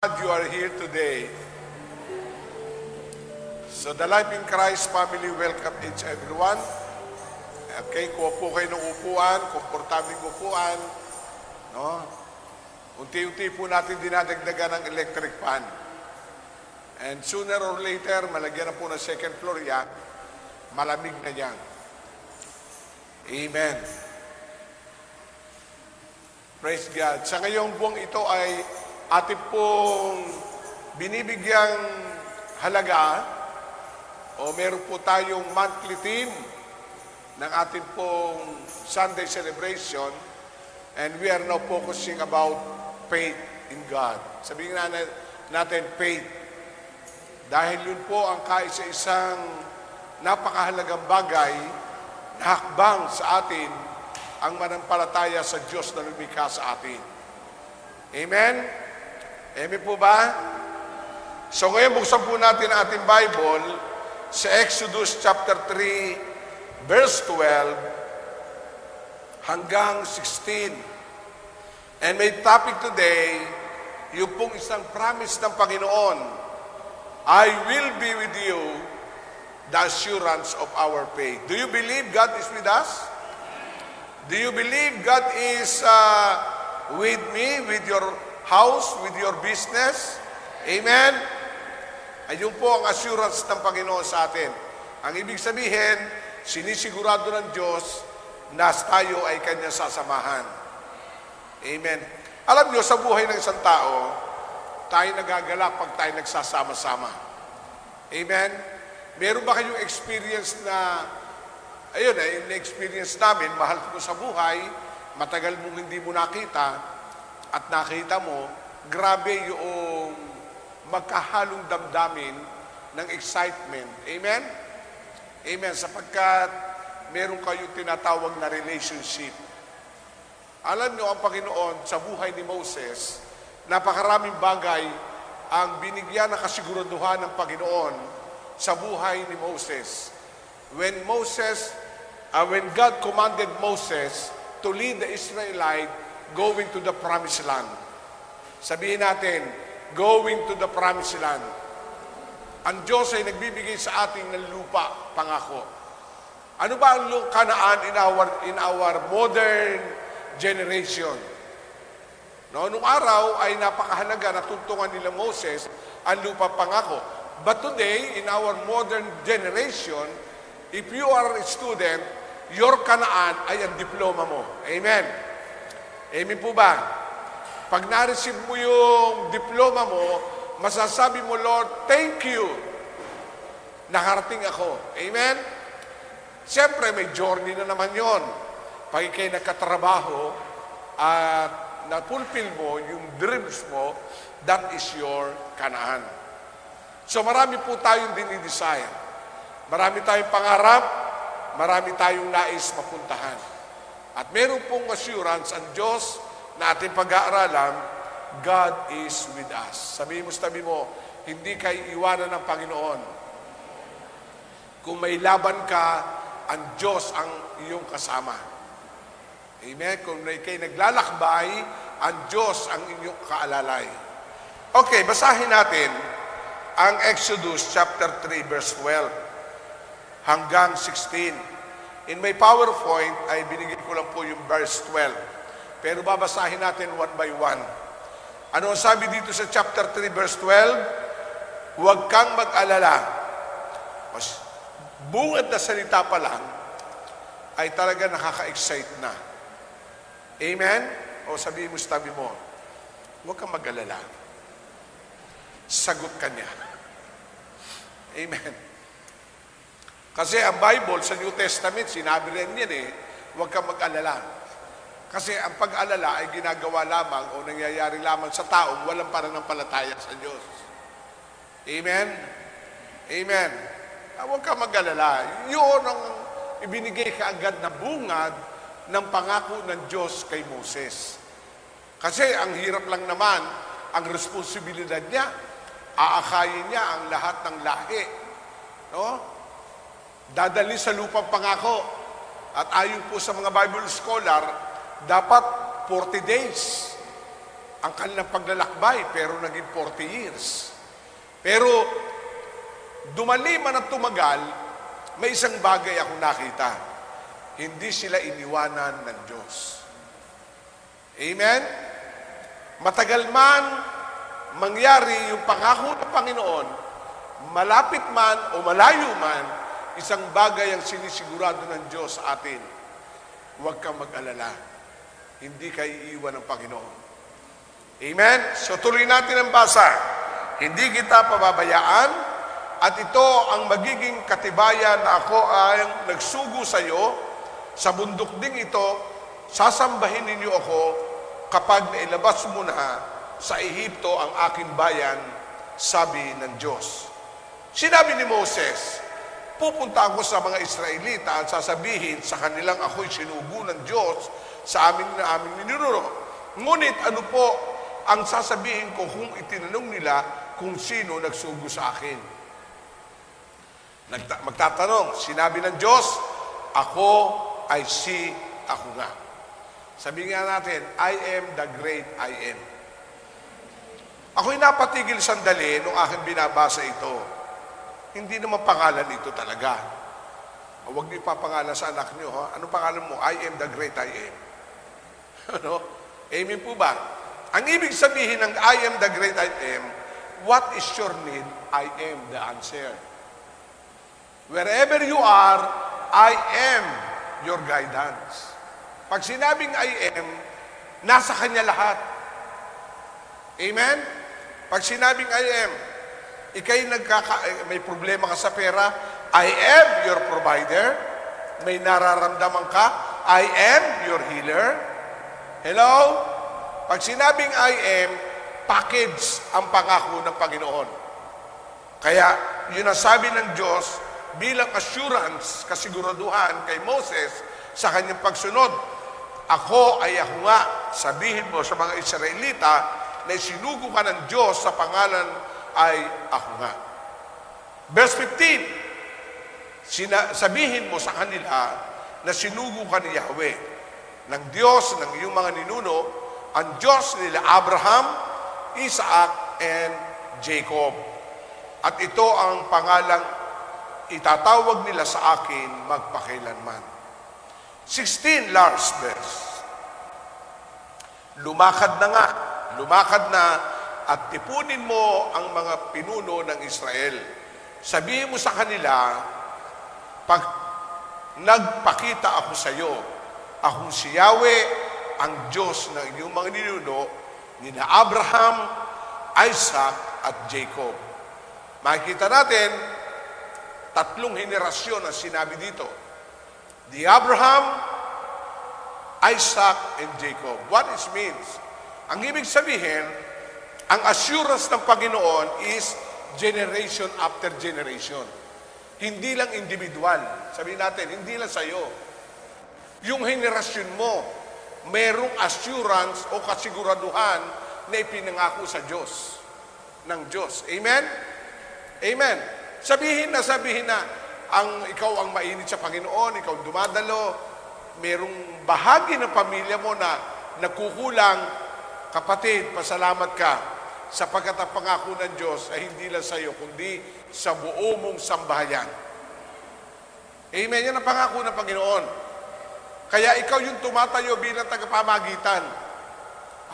You are here today. So the Life in Christ family welcome each everyone. Okay, kuha po kayo ng upuan, komportabling upuan. No? Unti-unti po natin dinadagdagan ng electric fan. And sooner or later, malagyan na po ng second floor yan, malamig na yan. Amen. Praise God. Sa ngayong buwang ito ay ating pong binibigyang halaga o meron po tayong monthly theme ng ating pong Sunday celebration, and we are now focusing about faith in God. Sabihin natin faith. Dahil yun po ang kaisa-isang napakahalagang bagay na hakbang sa atin ang manampalataya sa Diyos na lumikha sa atin. Amen? Amen po ba? So ngayon, buksan po natin ang ating Bible sa Exodus chapter 3, verse 12 hanggang 16. And may topic today, yung pong isang promise ng Panginoon, I will be with you, the assurance of our faith. Do you believe God is with us? Do you believe God is with me, with your house, with your business? Amen? Ayun po ang assurance ng Panginoon sa atin. Ang ibig sabihin, sinisigurado ng Diyos na tayo ay Kanyang sasamahan. Amen. Alam niyo, sa buhay ng isang tao, tayo nagagalak pag tayo nagsasama-sama. Amen? Meron ba kayong experience na, ayun, na-experience namin, mahal ko sa buhay, matagal mong hindi mo nakita, at nakita mo, grabe yung magkahalong damdamin ng excitement. Amen? Amen. Sapagkat meron kayong tinatawag na relationship. Alam nyo, ang Panginoon sa buhay ni Moses, napakaraming bagay ang binigyan ng kasiguraduhan ng Panginoon sa buhay ni Moses. When God commanded Moses to lead the Israelite going to the promised land. Sabihin natin, going to the promised land. Ang Diyos ay nagbibigay sa ating ng lupa, pangako. Ano ba ang Kanaan in our modern generation? No, nung araw ay napakahalaga na tuntungan nila Moses ang lupa pangako. But today, in our modern generation, if you are a student, your Kanaan ay ang diploma mo. Amen. Amen po ba? Pag na-receive mo yung diploma mo, masasabi mo, Lord, thank you. Nakarating ako. Amen? Siyempre, may journey na naman yon. Pag ikay nagkatrabaho at na-fulfill mo yung dreams mo, that is your Kanaan. So marami po tayong dinidesire. Marami tayong pangarap, marami tayong nais mapuntahan. At meron pong assurance ang Diyos na ating pag-aaralan, God is with us. Sabihin mo sa tabi mo, hindi kayo iwanan ng Panginoon. Kung may laban ka, ang Diyos ang iyong kasama. Amen? Kung kayo naglalakbay, ang Diyos ang inyong kaalalay. Okay, basahin natin ang Exodus chapter 3 verse 12 hanggang 16. In my PowerPoint, ay binigay ko lang po yung verse 12. Pero babasahin natin one by one. Ano ang sabi dito sa chapter 3, verse 12? Huwag kang mag-alala. Mas bungad na salita pa lang, ay talaga nakaka-excite na. Amen? O sabihin mo sa tabi mo, huwag kang mag-alala. Sagot ka niya. Amen. Kasi ang Bible sa New Testament, sinabi rin yan huwag kang mag-alala. Kasi ang pag-alala ay ginagawa lamang o nangyayari lamang sa taong walang pananampalataya sa Diyos. Amen? Amen. Huwag kang mag-alala. Yun ang ibinigay kaagad na bungad ng pangako ng Diyos kay Moses. Kasi ang hirap lang naman, ang responsibilidad niya, aakayin niya ang lahat ng lahi. No? Dadali sa lupang pangako. At ayon po sa mga Bible scholar, dapat 40 days. ang kanilang paglalakbay, pero naging 40 years. Pero dumaliman at tumagal, may isang bagay akong nakita. Hindi sila iniwanan ng Diyos. Amen? Matagal man mangyari yung pangako ng Panginoon, malapit man o malayo man, isang bagay ang sinisigurado ng Diyos sa atin. Huwag kang mag-alala. Hindi ka iiwan ng Panginoon. Amen? So tuloy natin ang basa. Hindi kita pababayaan at ito ang magiging katibayan na ako ay nagsugo sa iyo. Sa bundok ding ito, sasambahin ninyo ako kapag nailabas mo na sa Ehipto ang aking bayan, sabi ng Diyos. Sinabi ni Moses, pupunta ako sa mga Israelita at sasabihin sa kanilang ako'y sinugo ng Diyos sa amin na aming ninuno. Ngunit ano po ang sasabihin ko kung itinanong nila kung sino nagsugo sa akin? Magtatanong, sinabi ng Diyos, ako ay si ako nga. Sabihin nga natin, I am the great I am. Ako'y napatigil sandali nung aking binabasa ito. Hindi naman pangalan ito talaga. Huwag niyo ipapangalan sa anak niyo. Ha? Anong pangalan mo? I am the great I am. Ano? Amen po ba? Ang ibig sabihin ng I am the great I am, what is your need? I am the answer. Wherever you are, I am your guidance. Pag sinabing I am, nasa Kanya lahat. Amen? Pag sinabing I am, ikay may problema ka sa pera, I am your provider. May nararamdaman ka, I am your healer. Hello? Pag sinabing I am, package ang pangako ng Panginoon. Kaya, yun ang sabi ng Diyos bilang assurance, kasiguraduhan kay Moses sa kanyang pagsunod. Ako ay ako nga, sabihin mo sa mga Israelita na isinugo ka ng Diyos sa pangalan ay ako nga. Verse 15, sabihin mo sa kanila na sinugo ka ni Yahweh, ng Diyos ng iyong mga ninuno, ang Diyos nila Abraham, Isaac, and Jacob. At ito ang pangalang itatawag nila sa akin magpakailanman. 16, last verse. Lumakad na at tipunin mo ang mga pinuno ng Israel. Sabihin mo sa kanila, pag nagpakita ako sa iyo, akong si Yahweh, ang Diyos ng iyong mga ninuno, nina Abraham, Isaac, at Jacob. Makikita natin, 3 henerasyon ang sinabi dito. The Abraham, Isaac, and Jacob. What it means? Ang ibig sabihin, ang assurance ng Panginoon is generation after generation. Hindi lang individual. Sabihin natin, hindi lang sa'yo. Yung henerasyon mo, merong assurance o kasiguraduhan na ipinangako sa Diyos. Ng Diyos. Amen? Amen. Sabihin na, ikaw ang mainit sa Panginoon, ikaw dumadalo, merong bahagi ng pamilya mo na nagkukulang, kapatid, pasalamat ka, sapagkat ang pangako ng Diyos ay hindi lang sa iyo, kundi sa buo mong sambahayan. Amen? Yan ang pangako ng Panginoon. Kaya ikaw yung tumatayo bilang tagapamagitan.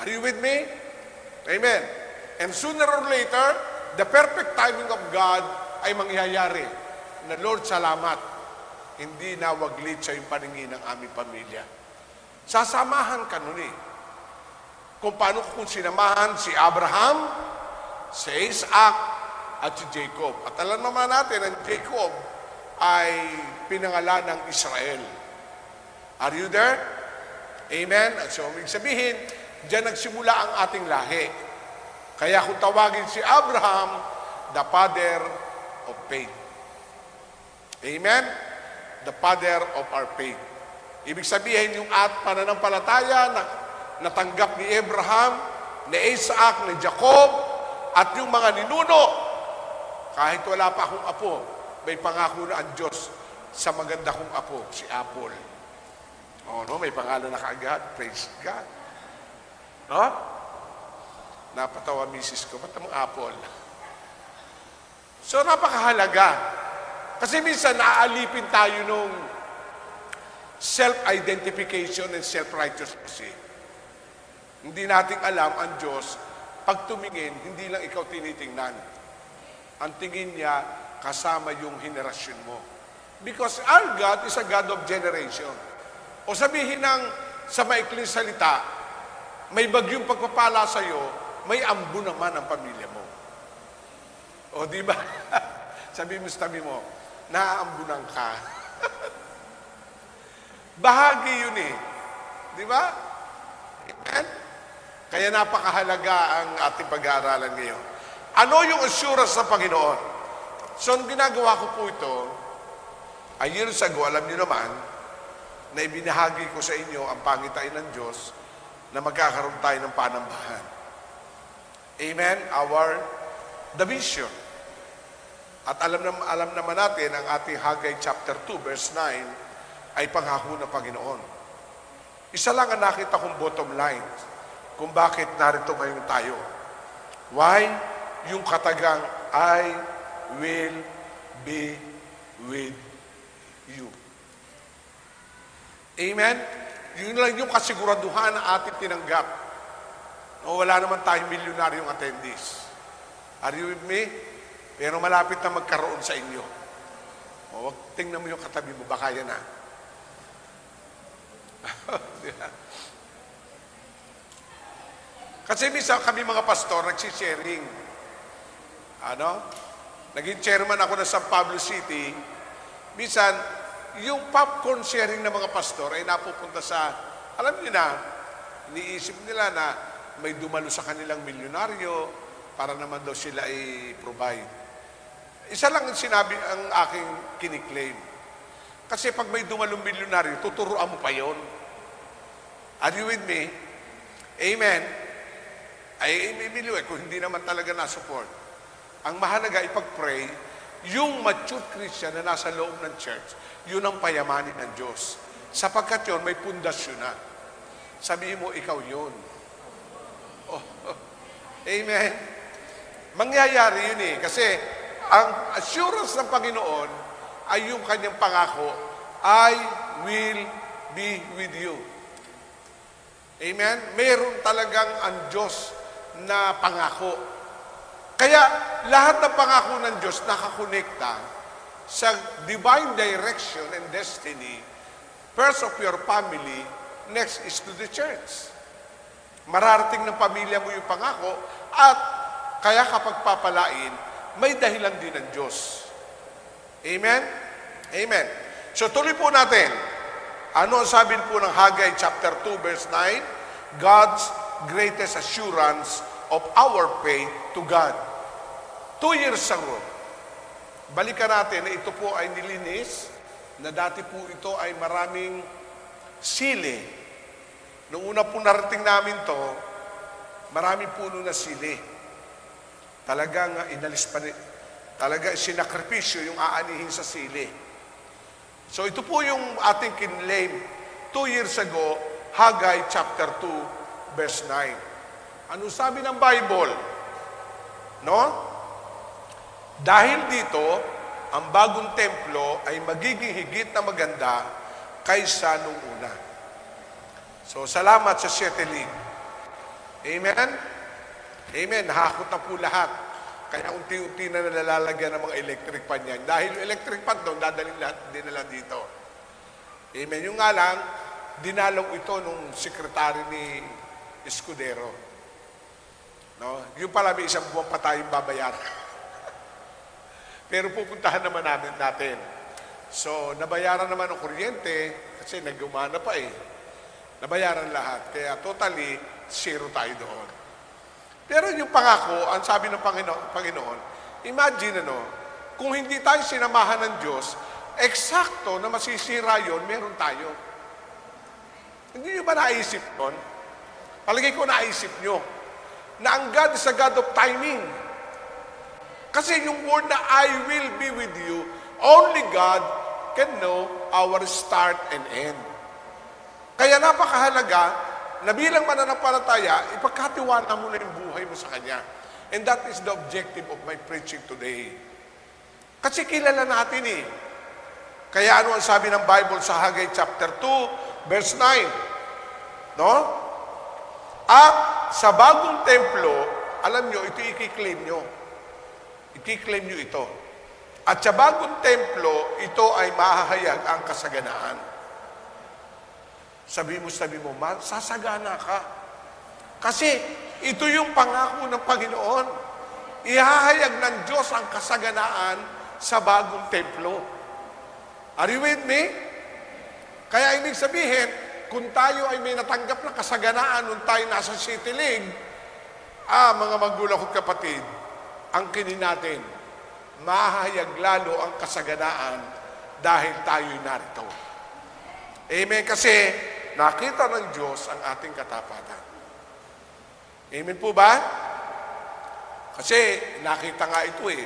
Are you with me? Amen. And sooner or later, the perfect timing of God ay mangyayari. Na Lord, salamat. Hindi nawaglit sa yung paningin ng aming pamilya. Sasamahan ka nun eh. Kung paano kung sinamahan si Abraham, si Isaac, at si Jacob. At alam naman natin, ang Jacob ay pinangalan ng Israel. Are you there? Amen? At so, ibig sabihin, diyan nagsimula ang ating lahi. Kaya kung tawagin si Abraham, the father of faith. Amen? The father of our faith. Ibig sabihin, yung pananampalataya na natanggap ni Abraham, ni Isaac, ni Jacob, at yung mga ninuno, kahit wala pa akong apo, may pangako na ang Diyos sa maganda kong apo, si Apple. Oh, no, may pangalan na kaagad. Praise God. No? Napatawa misis ko, ba't ang apple? So, napakahalaga. Kasi minsan, naaalipin tayo nung self-identification and self-righteousness. Hindi natin alam ang Diyos, pag tumingin, hindi lang ikaw tinitingnan. Ang tingin niya, kasama yung henerasyon mo. Because our God is a God of generation. O sabihin ng sa maikling salita, may bagyong pagpapala sa'yo, may ambo naman ang pamilya mo. O di ba? Sabi mo, naaambunan ka. Bahagi yun eh. Di ba? Amen? Kaya napakahalaga ang ating pag-aaralan ngayon. Ano yung assurance ng Panginoon? So, ang ginagawa ko po ito, a years ago, alam niyo naman, na ibinahagi ko sa inyo ang pangitain ng Diyos na magkakaroon tayo ng panambahan. Amen? The vision. At alam naman natin, ang ating Haggai chapter 2, verse 9, ay pangako ng Panginoon. Isa lang ang nakita kong bottom line kung bakit narito ngayon tayo. Why? Yung katagang, I will be with you. Amen? Yun lang yung kasiguraduhan na ating tinanggap. O, wala naman tayong milyonaryong attendees. Are you with me? Pero malapit na magkaroon sa inyo. O, tingnan mo yung katabi mo, baka yan na. Kasi minsan kami mga pastor, nagsisharing. Naging chairman ako ng San Pablo City. Minsan, yung popcorn sharing ng mga pastor ay napupunta sa, alam niyo na, iniisip nila na may dumalo sa kanilang milyonaryo para naman daw sila i-provide. Isa lang sinabi ang aking kiniklaim. Kasi pag may dumalong milyonaryo, tuturuan mo pa yon. Are you with me? Amen. Ay, imiliw kung hindi naman talaga na-support. Ang mahalaga ipag-pray, yung mature Christian na nasa loob ng church, yun ang payamanin ng Diyos. Sapagkat yun, may pundasyon na. Sabihin mo, ikaw yun. Amen. Mangyayari yun eh. Kasi ang assurance ng Panginoon ay yung kanyang pangako, I will be with you. Amen? Meron talagang ang Diyos na pangako. Kaya lahat ng pangako ng Diyos nakakonekta sa divine direction and destiny. First of your family, next is to the church. Mararating ng pamilya mo yung pangako at kaya kapag papalain, may dahilan din ng Diyos. Amen? Amen. So tuloy po natin. Ano ang sabi po ng Haggai chapter 2 verse 9? God's greatest assurance of our faith to God. 2 years ago, balikan natin na ito po ay nilinis, na dati po ito ay maraming sili. Noong una po narating namin to, maraming puno na sili. Talagang inalis pa, talaga sinakripisyo yung aanihin sa sili. So ito po yung ating kinlaim 2 years ago, Haggai chapter 2, verse 9. Ano sabi ng Bible? No? Dahil dito, ang bagong templo ay magiging higit na maganda kaysa nung una. So, salamat sa Sheteling. Amen? Amen. Hakot na po lahat. Kaya unti-unti na nalalagyan ng mga electric pan yan. Dahil yung electric pan doon, dadalhin lahat din nila dito. Amen. Yung nga lang, dinalaw ito nung sekretary ni Escudero. No? Yung pala may isang buwan pa tayong babayaran. Pero pupuntahan naman natin. So, nabayaran naman ang kuryente kasi nagumana pa eh. Nabayaran lahat. Kaya totally, zero tayo doon. Pero yung pangako, ang sabi ng Panginoon, imagine kung hindi tayo sinamahan ng Diyos, eksakto na masisira yon, meron tayo. Hindi nyo ba naisip nun? Palagay ko naisip nyo na ang God is a God of timing. Kasi yung word na I will be with you, only God can know our start and end. Kaya napakahalaga na bilang mananampalataya, ipagkatiwala mo na yung buhay mo sa Kanya. And that is the objective of my preaching today. Kasi kilala natin eh. Kaya ano ang sabi ng Bible sa Haggai chapter 2, verse 9? No? At sa bagong templo, alam nyo, ito i-claim nyo. I-claim nyo ito. At sa bagong templo, ito ay mahahayag ang kasaganaan. Sabi mo, sasagana ka. Kasi ito yung pangako ng Panginoon. Ihahayag ng Diyos ang kasaganaan sa bagong templo. Are you with me? Kaya ibig sabihin, kung tayo ay may natanggap na kasaganaan nung tayo nasa City League, mga magulang ko kapatid, ang kinin natin, mahayag lalo ang kasaganaan dahil tayo'y narito. Amen? Kasi nakita ng Diyos ang ating katapatan. Amen po ba? Kasi nakita nga ito eh.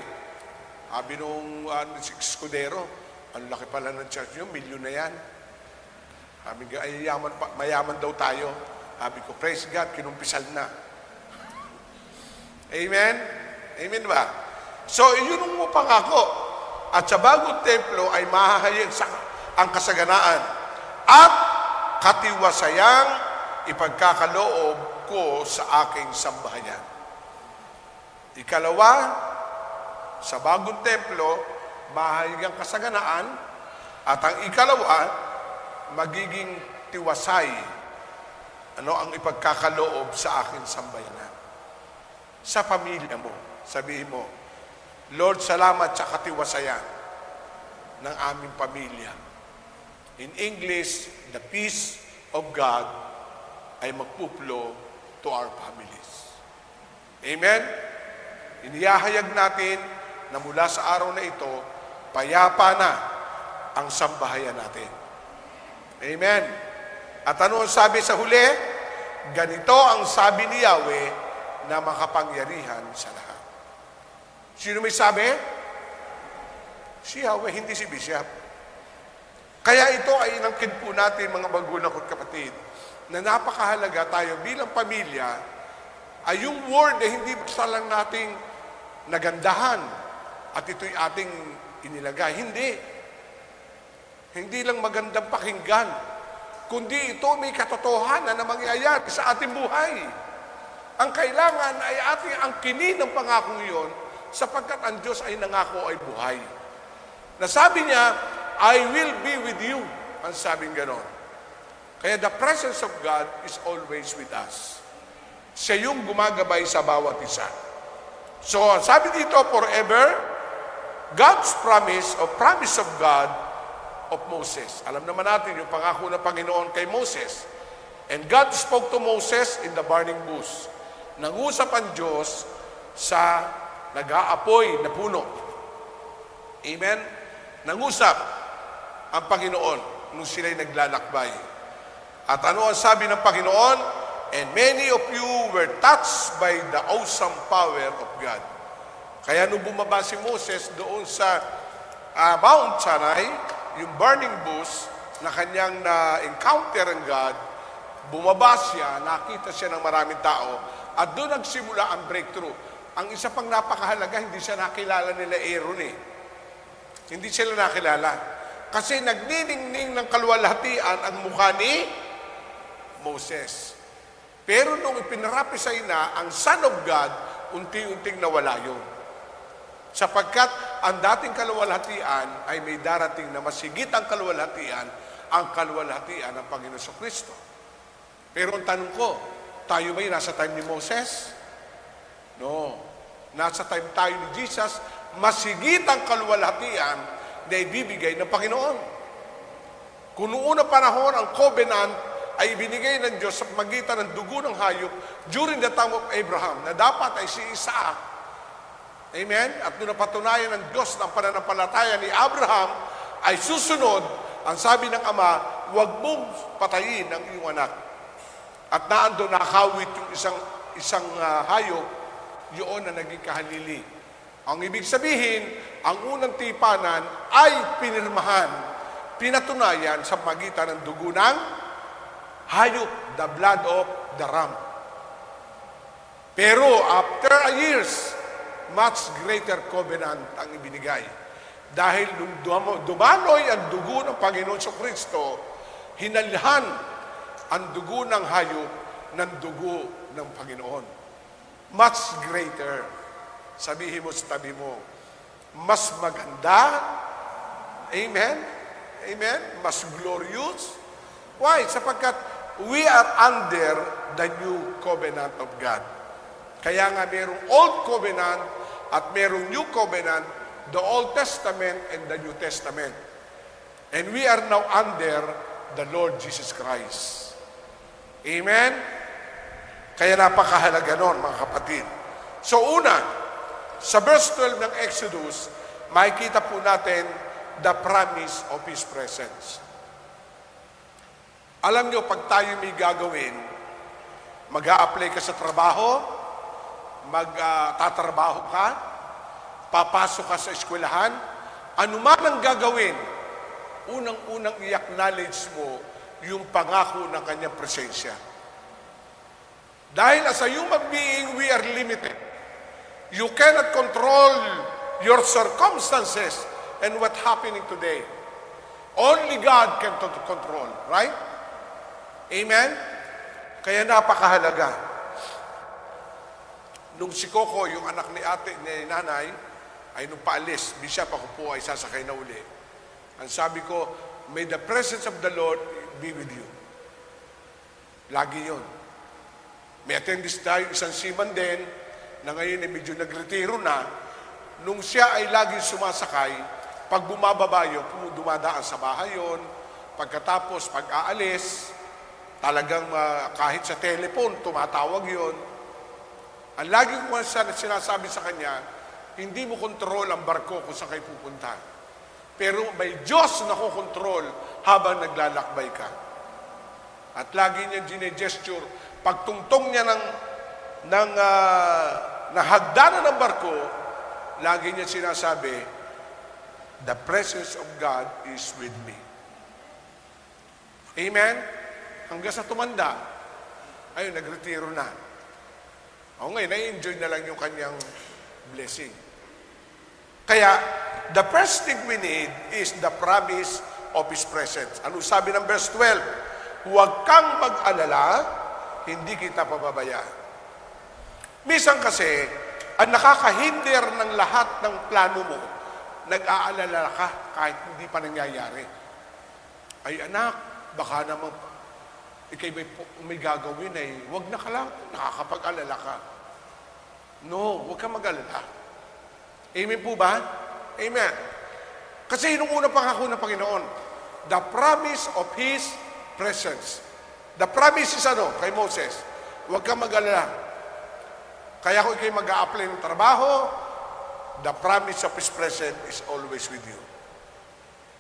Sabi nung si Escudero, ang laki pala ng church nyo, milyon na yan. Sabi nga, ay mayaman daw tayo. Sabi ko, praise God, kinumpisal na. Amen? Amen ba? So, yun ang pangako. At sa bagong templo ay mahahayag ang kasaganaan. At katiwasayang ipagkakaloob ko sa aking sambahayan. Ikalawa, sa bagong templo, mahahayag ang kasaganaan. At ang ikalawa, magiging tiwasay ang ipagkakaloob sa aking sambayanan. Sa pamilya mo, sabihin mo, Lord, salamat sa katiwasayan ng aming pamilya. In English, the peace of God ay magpuplo to our families. Amen? Inihahayag natin na mula sa araw na ito, payapa na ang sambahayan natin. Amen? At ano ang sabi sa huli? Ganito ang sabi ni Yahweh na makapangyarihan sa lahat. Sino may sabi? Si Yahweh, hindi si Bishop. Kaya ito ay inangkin po natin, mga magulang at kapatid, na napakahalaga tayo bilang pamilya, ay yung word na hindi basta lang nating nagandahan at ito'y ating inilagay. Hindi. Hindi lang magandang pakinggan, kundi ito may katotohanan na mangyayari sa ating buhay. Ang kailangan ay ating angkinin ng pangakong iyon sapagkat ang Diyos ay nangako ay buhay. Nasabi niya, I will be with you. Ang sabing ganon. Kaya the presence of God is always with us. Siya yung gumagabay sa bawat isa. So, sabi dito, forever, God's promise of God of Moses. Alam naman natin yung pangako ng Panginoon kay Moses. And God spoke to Moses in the burning bush. Nangusap ang Diyos sa nag-aapoy na puno. Amen? Nangusap ang Panginoon nung sila'y naglalakbay. At ano ang sabi ng Panginoon? And many of you were touched by the awesome power of God. Kaya nung bumaba si Moses doon sa Mount Sinai, yung burning bush na kanyang na-encounter ang God, bumaba siya, nakita siya ng maraming tao, at doon nagsimula ang breakthrough. Ang isa pang napakahalaga, hindi siya nakilala nila Aaron eh. Hindi sila nakilala. Kasi nagniningning ng kaluwalhatian ang mukha ni Moses. Pero nung ipinarapisay na ang Son of God, unti-unting nawala yun. Sapagkat ang dating kaluwalhatian ay may darating na masigit ang kaluwalhatian ng Panginoon Kristo. Pero ang tanong ko, tayo ba'y nasa time ni Moses? No. Nasa time tayo ni Jesus, masigit ang kaluwalhatian na ibibigay ng Panginoon. Kung noong unang panahon, ang covenant ay ibinigay ng Diyos sa magitan ng dugo ng hayop during the time of Abraham, na dapat ay si Isaac. Amen? At nung napatunayan ng Diyos ng pananampalataya ni Abraham ay susunod, ang sabi ng Ama, huwag mong patayin ang iyong anak. At naando nakawit yung isang hayop, yun na naging kahalili. Ang ibig sabihin, ang unang tipanan ay pinirmahan, pinatunayan sa magitan ng dugo ng hayop, the blood of the ram. Pero after a years, much greater covenant ang ibinigay. Dahil nung dumaloy ang dugo ng Panginoon sa Kristo, hinalhan ang dugo ng hayop ng dugo ng Panginoon. Much greater. Sabihin mo sa tabi mo, mas maganda. Amen? Amen? Mas glorious. Why? Sapagkat we are under the new covenant of God. Kaya nga merong Old Covenant at merong New Covenant, the Old Testament and the New Testament. And we are now under the Lord Jesus Christ. Amen? Kaya napakahalaga nun, mga kapatid. So una, sa verse 12 ng Exodus, makikita po natin the promise of His presence. Alam nyo, pag tayo may gagawin, mag-a-apply ka sa trabaho, magtatrabaho ka, papasok ka sa eskwelahan, anuman ang gagawin, unang-unang i-acknowledge mo yung pangako ng kanyang presensya. Dahil as a human being, we are limited. You cannot control your circumstances and what's happening today. Only God can control, right? Amen? Kaya napakahalaga. Nung si Coco, yung anak ni ate, ni nanay, ay nung paalis, Bishop, ako po ay sasakay na uli. Ang sabi ko, may the presence of the Lord be with you. Lagi yun. May attendance tayo, isang seaman din, na ngayon ay medyo nagretiro na, nung siya ay laging sumasakay, pag bumababa yun, dumadaan sa bahay yun, pagkatapos, pag aalis, talagang kahit sa telephone, tumatawag yun. Ang lagi ko sinasabi sa kanya, hindi mo kontrol ang barko kung saan kayo pupunta. Pero may Diyos na kukontrol habang naglalakbay ka. At lagi niya gine-gesture, pagtungtong niya ng hagdanan ng barko, lagi niya sinasabi, the presence of God is with me. Amen? Hanggang sa tumanda, ayun, nagretiro na. O ngayon, na-enjoy na lang yung kanyang blessing. Kaya, the first thing we need is the promise of His presence. Ano sabi ng verse 12? Huwag kang mag-alala, hindi kita pababayaan. Minsan kasi, ang nakakahinder ng lahat ng plano mo, nag-aalala ka kahit hindi pa nangyayari. Ay anak, baka naman ikay may gagawin ay huwag na ka lang, nakakapag-alala ka. No, huwag kang mag-alala. Amen po ba? Amen. Kasi nung una pangako ng Panginoon, the promise of His presence. The promise is ano? Kay Moses, huwag kang mag-alala. Kaya kung ikay mag-a-apply ng trabaho, the promise of His presence is always with you.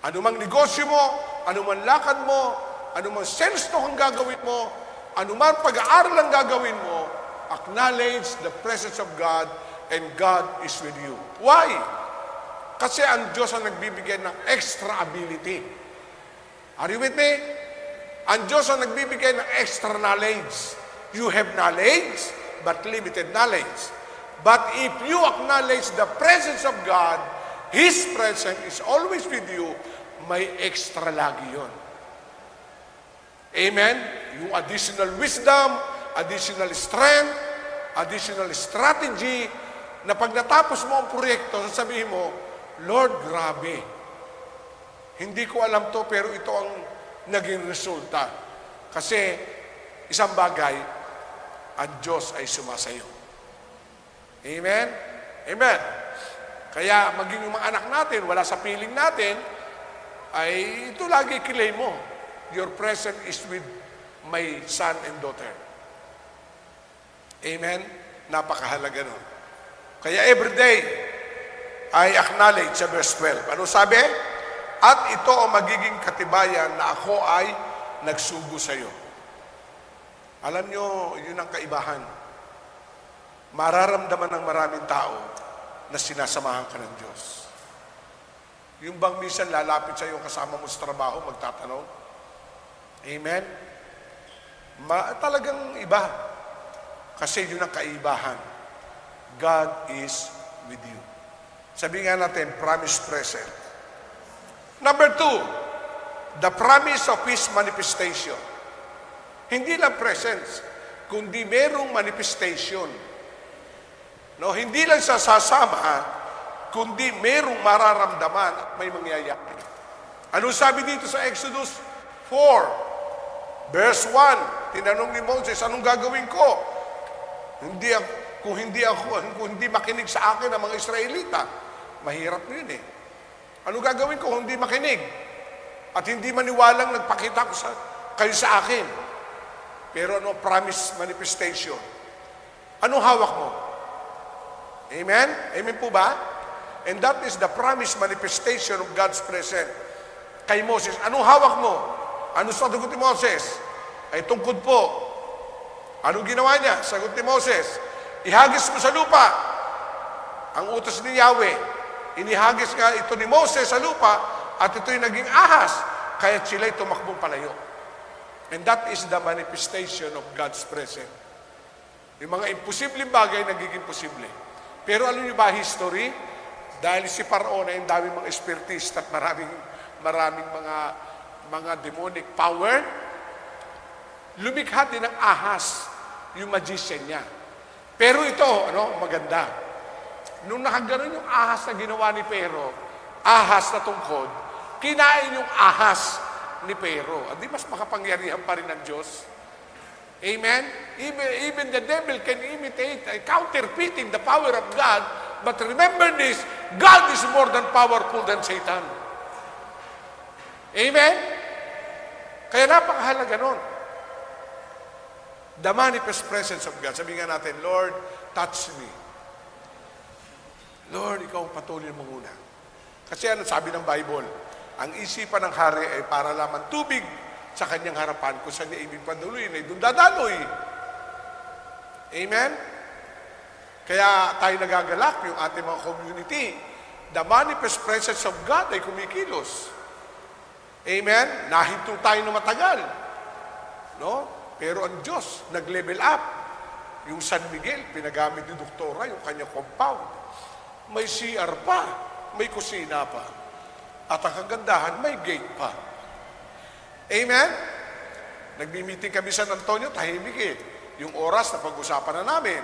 Anumang negosyo mo, anumang lakad mo, anumang sales talk ang gagawin mo, anumang pag-aaral ang gagawin mo, acknowledge the presence of God and God is with you. Why? Kasi ang Diyos ang nagbibigay ng extra ability. Are you with me? Ang Diyos ang nagbibigay ng extra knowledge. You have knowledge, but limited knowledge. But if you acknowledge the presence of God, His presence is always with you, may extra lagi yun. Amen? Yung additional wisdom, additional strength, additional strategy, na pag natapos mo ang proyekto, sasabihin mo, Lord, grabe. Hindi ko alam to, pero ito ang naging resulta. Kasi, isang bagay, ang Diyos ay sumasayo. Amen? Amen. Kaya, maging yung mga anak natin, wala sa piling natin, ay ito lagi claim mo. Your presence is with my son and daughter. Amen? Napakahalaga nun. Kaya everyday, I acknowledge sa verse 12. Ano sabi? At ito ang magiging katibayan na ako ay nagsugo sa iyo. Alam nyo, yun ang kaibahan. Mararamdaman ng maraming tao na sinasamahan ka ng Diyos. Yung bang minsan lalapit sa iyo kasama mo sa trabaho, magtatanong, Amen? Talagang iba. Kasi yun ang kaibahan. God is with you. Sabi nga natin, promise present. Number 2, the promise of His manifestation. Hindi lang presence, kundi merong manifestation. No, hindi lang sa sasama, kundi merong mararamdaman at may mangyayari. Ano sabi dito sa Exodus 4, verse 1, tinanong ni Moses, anong gagawin ko? Kung hindi makinig sa akin ang mga Israelita, mahirap na yun eh. Ano gagawin ko kung hindi makinig? At hindi maniwalang nagpakita ko kayo sa akin. Pero ano, promise manifestation. Anong hawak mo? Amen? Amen po ba? And that is the promise manifestation of God's presence. Kay Moses, anong hawak mo? Ano sagot ni Moses? Ay tungkod po. Anong ginawa niya? Sagot ni Moses, ihagis mo sa lupa ang utos ni Yahweh. Inihagis nga ito ni Moses sa lupa at ito'y naging ahas, kaya sila'y tumakbong palayo. And that is the manifestation of God's presence. Yung mga imposibleng bagay nagiging posible. Pero alam niyo ba history? Dahil si Paraon ay ang daming mga espiritista at maraming mga demonic power, lumikha din ng ahas yung magician niya. Pero ito, maganda. Nung nakaganon yung ahas na ginawa ni Pero, ahas na tungkod, kinain yung ahas ni Pero. At di mas makapangyarihan pa rin ng Diyos. Amen? Even the devil can imitate, counterfeiting the power of God. But remember this, God is more than powerful than Satan. Amen? Kaya napakahalaga nun. The manifest presence of God. Sabi nga natin, Lord, touch me. Lord, ikaw ang patuloy mo muna. Kasi ano sabi ng Bible? Ang isipan ng hari ay para lamang tubig sa kanyang harapan. Kung saan niya ibig paduluyin, ay doon dadaloy. Amen? Kaya tayo nagagalak, yung ating mga community. The manifest presence of God ay kumikilos. Amen? Nahinto tayo na matagal. No? Pero ang Diyos, nag-level up. Yung San Miguel, pinagamit ni Doktora, yung kanyang compound. May CR pa, may kusina pa. At ang kagandahan, may gate pa. Amen? Nagmi-meeting kami sa San Antonio, tahimik eh. Yung oras na pag-usapan na namin.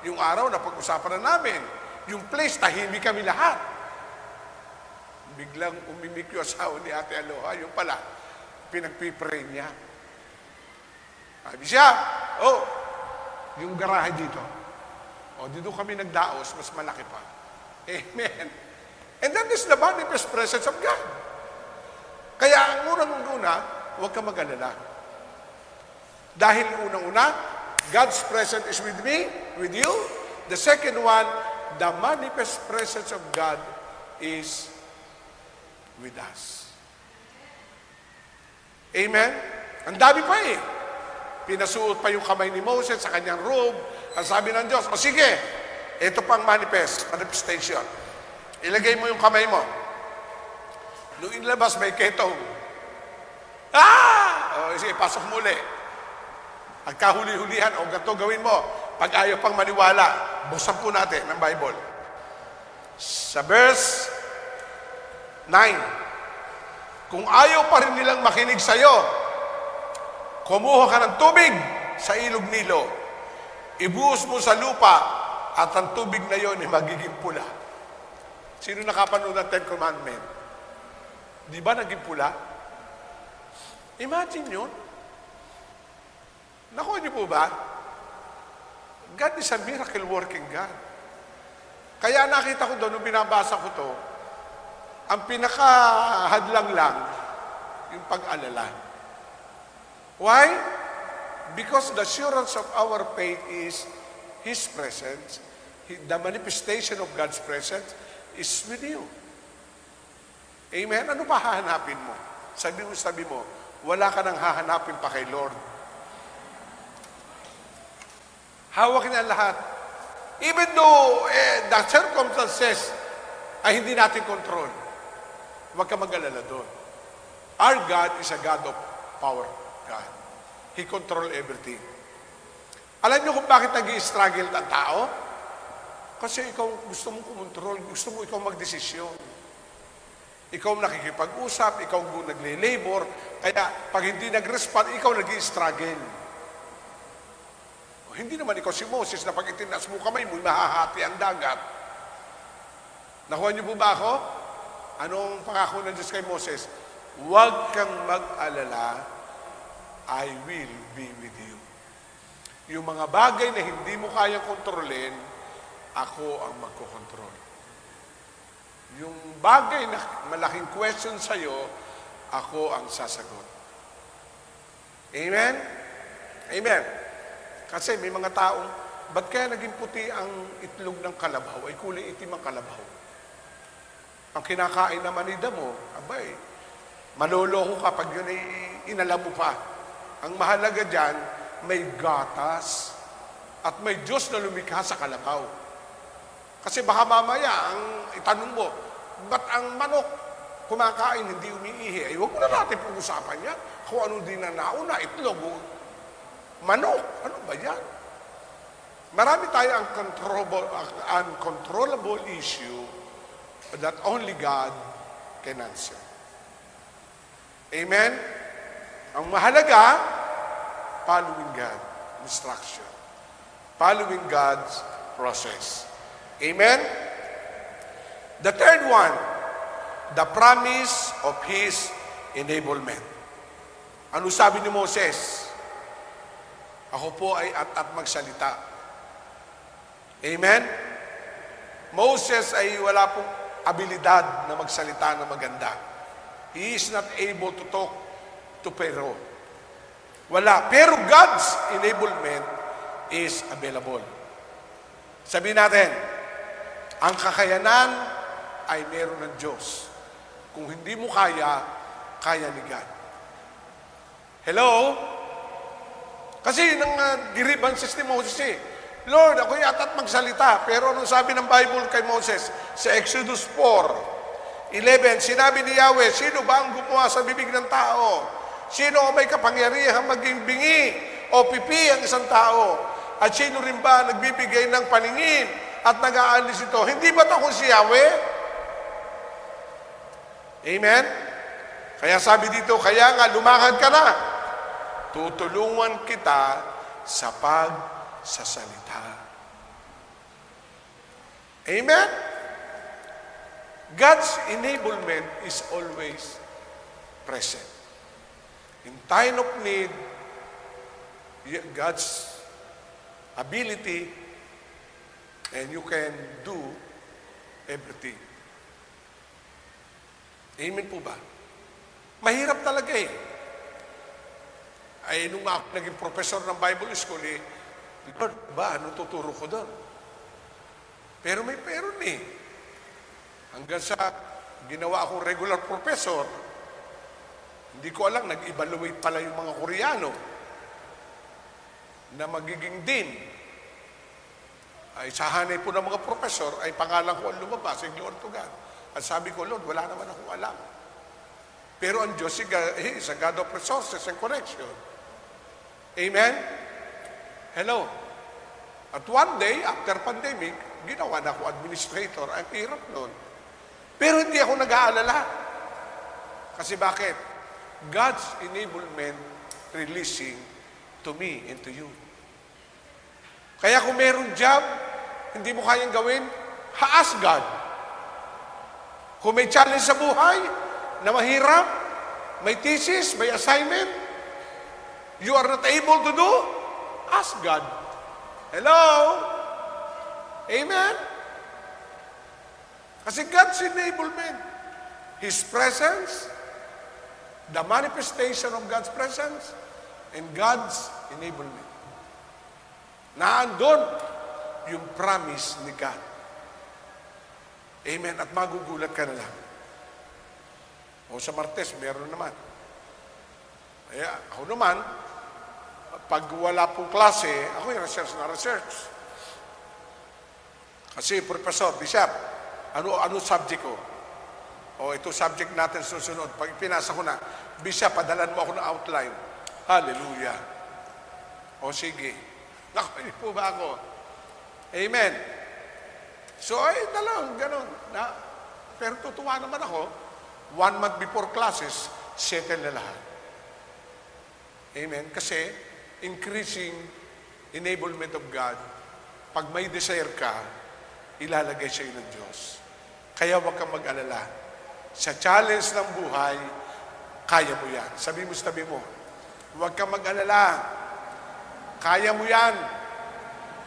Yung araw na pag-usapan na namin. Yung place, tahimik kami lahat. Biglang umimik yung asawa ni Ate Aloha, yung pala, pinagpipray niya. Sabi siya, yung garahe dito. Dito kami nagdaos, mas malaki pa. Amen. And that is the manifest presence of God. Kaya ang unang-una, huwag ka mag-alala. Dahil unang-una, God's presence is with me, with you. The second one, the manifest presence of God is with us. Amen? Ang dami pa eh. Pinasuot pa yung kamay ni Moses sa kanyang robe. Ang sabi ng Diyos, sige, ito pang manifestation. Ilagay mo yung kamay mo. Nung inilabas, may ketong. Sige, pasok muli. Pagkahuli-hulihan, ganito gawin mo. Pag ayaw pang maniwala, buksan po natin ng Bible. Sa verse 9, kung ayaw pa rin nilang makinig sa'yo, kumuha ka ng tubig sa ilog Nilo. Ibuhos mo sa lupa at ang tubig na yon ay magiging pula. Sino nakapanood ng Ten Commandments? Di ba naging pula? Imagine yun. Nakuha niyo po ba? God is a miracle working God. Kaya nakita ko doon, nung binabasa ko to, ang pinakahadlang lang, yung pag-alala. Why? Because the assurance of our faith is His presence. The manifestation of God's presence is with you. Amen? Ano pa hahanapin mo? Sabi mo, wala ka nang hahanapin pa kay Lord. Hawak niya lahat. Even though the circumstances ay hindi natin control, huwag ka mag-alala doon. Our God is a God of power God. He control everything. Alam niyo kung bakit nag-i-struggle ang tao? Kasi ikaw gusto mong kumontrol, gusto mo ikaw magdesisyon. Ikaw nakikipag-usap, ikaw nagle-labor, kaya pag hindi nag-respond, ikaw nag-i-struggle. Hindi naman ikaw si Moses na pag itinaas mo kamay mo, mahahati ang dagat. Nakuha niyo po ba ako? Anong pangako ng Diyos kay Moses? Huwag kang mag-alala, I will be with you. Yung mga bagay na hindi mo kayang kontrolin, ako ang magkokontrol. Yung bagay na malaking question sa'yo, ako ang sasagot. Amen? Amen. Kasi may mga taong, ba't kaya naging puti ang itlog ng kalabaw? Ay kulay itim ang kalabaw. Ang kinakain naman ni damo, abay, maloloko ka pag yun ay inalam mo pa. Ang mahalaga dyan, may gatas at may Diyos na lumikha sa kalabaw. Kasi baka mamaya, ang itanong mo, ba't ang manok kumakain, hindi umiihi? Ay, huwag mo na natin pag-usapan yan. Kung ano din na nauna, itlog, manok, ano ba yan? Marami tayo ang uncontrollable issue that only God can answer. Amen? Ang mahalaga, following God's instruction. Following God's process. Amen? The third one, the promise of His enablement. Ano sabi ni Moses? Ako po ay at magsalita. Amen? Moses ay wala pong abilidad na magsalita na maganda. He is not able to talk to Pharaoh. Wala. Pero God's enablement is available. Sabihin natin, ang kakayanan ay meron ng Diyos. Kung hindi mo kaya, kaya ni God. Hello? Kasi yun ang deliverance ni Moses eh. Lord, ako yata't magsalita. Pero anong sabi ng Bible kay Moses? Sa Exodus 4:11, sinabi ni Yahweh, sino ba ang gumawa sa bibig ng tao? Sino ang may kapangyarihang maging bingi o pipi ang isang tao? At sino rin ba nagbibigay ng paningin at nag-aalis ito? Hindi ba ito kung si Yahweh? Amen? Kaya sabi dito, kaya nga lumakad ka na. Tutulungan kita sa pagsasalita. Amen? God's enablement is always present. In time of need, God's ability, and you can do everything. Amen po ba? Mahirap talaga eh. Ay, nung ako naging professor ng Bible School eh, Lord, ba, anong tuturo ko doon? Pero may peron eh. Hanggang sa ginawa akong regular professor, hindi ko alam, nag-evaluate pala yung mga Koreano na magiging dean. Ay sa hanay po ng mga professor, ay pangalan ko ang lumabas, ay glory to God. At sabi ko, Lord, wala naman akong alam. Pero ang Diyos, He is a God of resources and connection. Amen? Hello? At one day, after pandemic, ginawa na ako administrator. Ang hirap nun. Pero hindi ako nag-aalala. Kasi bakit? God's enablement releasing to me and to you. Kaya kung merong job, hindi mo kayang gawin, ask God. Kung may challenge sa buhay, na mahirap, may thesis, may assignment, you are not able to do, ask God. Hello? Amen? Kasi God's enablement, His presence, the manifestation of God's presence, and God's enablement. Naandun yung promise ni God. Amen? At magugulat ka na lang. O sa Martes, meron naman. Kaya ako naman, pag wala pong klase, ako yung research. Kasi, Professor, Bishop, ano subject ko? O ito subject natin susunod. Pag pinasa ko na, Bishop, padalan mo ako ng outline. Hallelujah. O sige. Nakinig po ba ako? Amen. So, ay, ganon. Pero tutuwa naman ako, 1 month before classes, settle na lahat. Amen. Kasi, increasing enablement of God, pag may desire ka, ilalagay sa iyo ng Diyos. Kaya huwag kang mag-alala. Sa challenge ng buhay, kaya mo yan. Sabi mo sa tabi mo, huwag kang mag-alala. Kaya mo yan.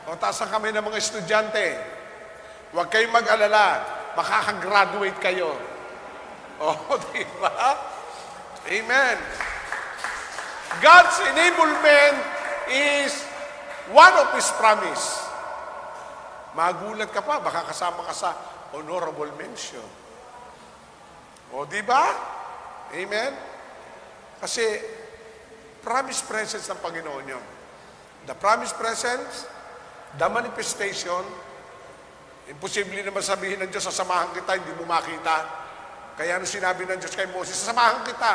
O taas ang kamay ng mga estudyante. Huwag kayong mag-alala. Makakagraduate kayo. O, di ba? Amen. God's enablement is one of His promise. Magulat ka pa, baka kasama ka sa honorable mention. O, di ba? Amen? Kasi, promise presence ng Panginoon yun. The promise presence, the manifestation, imposible naman sabihin ng Diyos, sasamahan kita, hindi mo makita. Kaya ano sinabi ng Diyos kay Moses, sasamahan kita.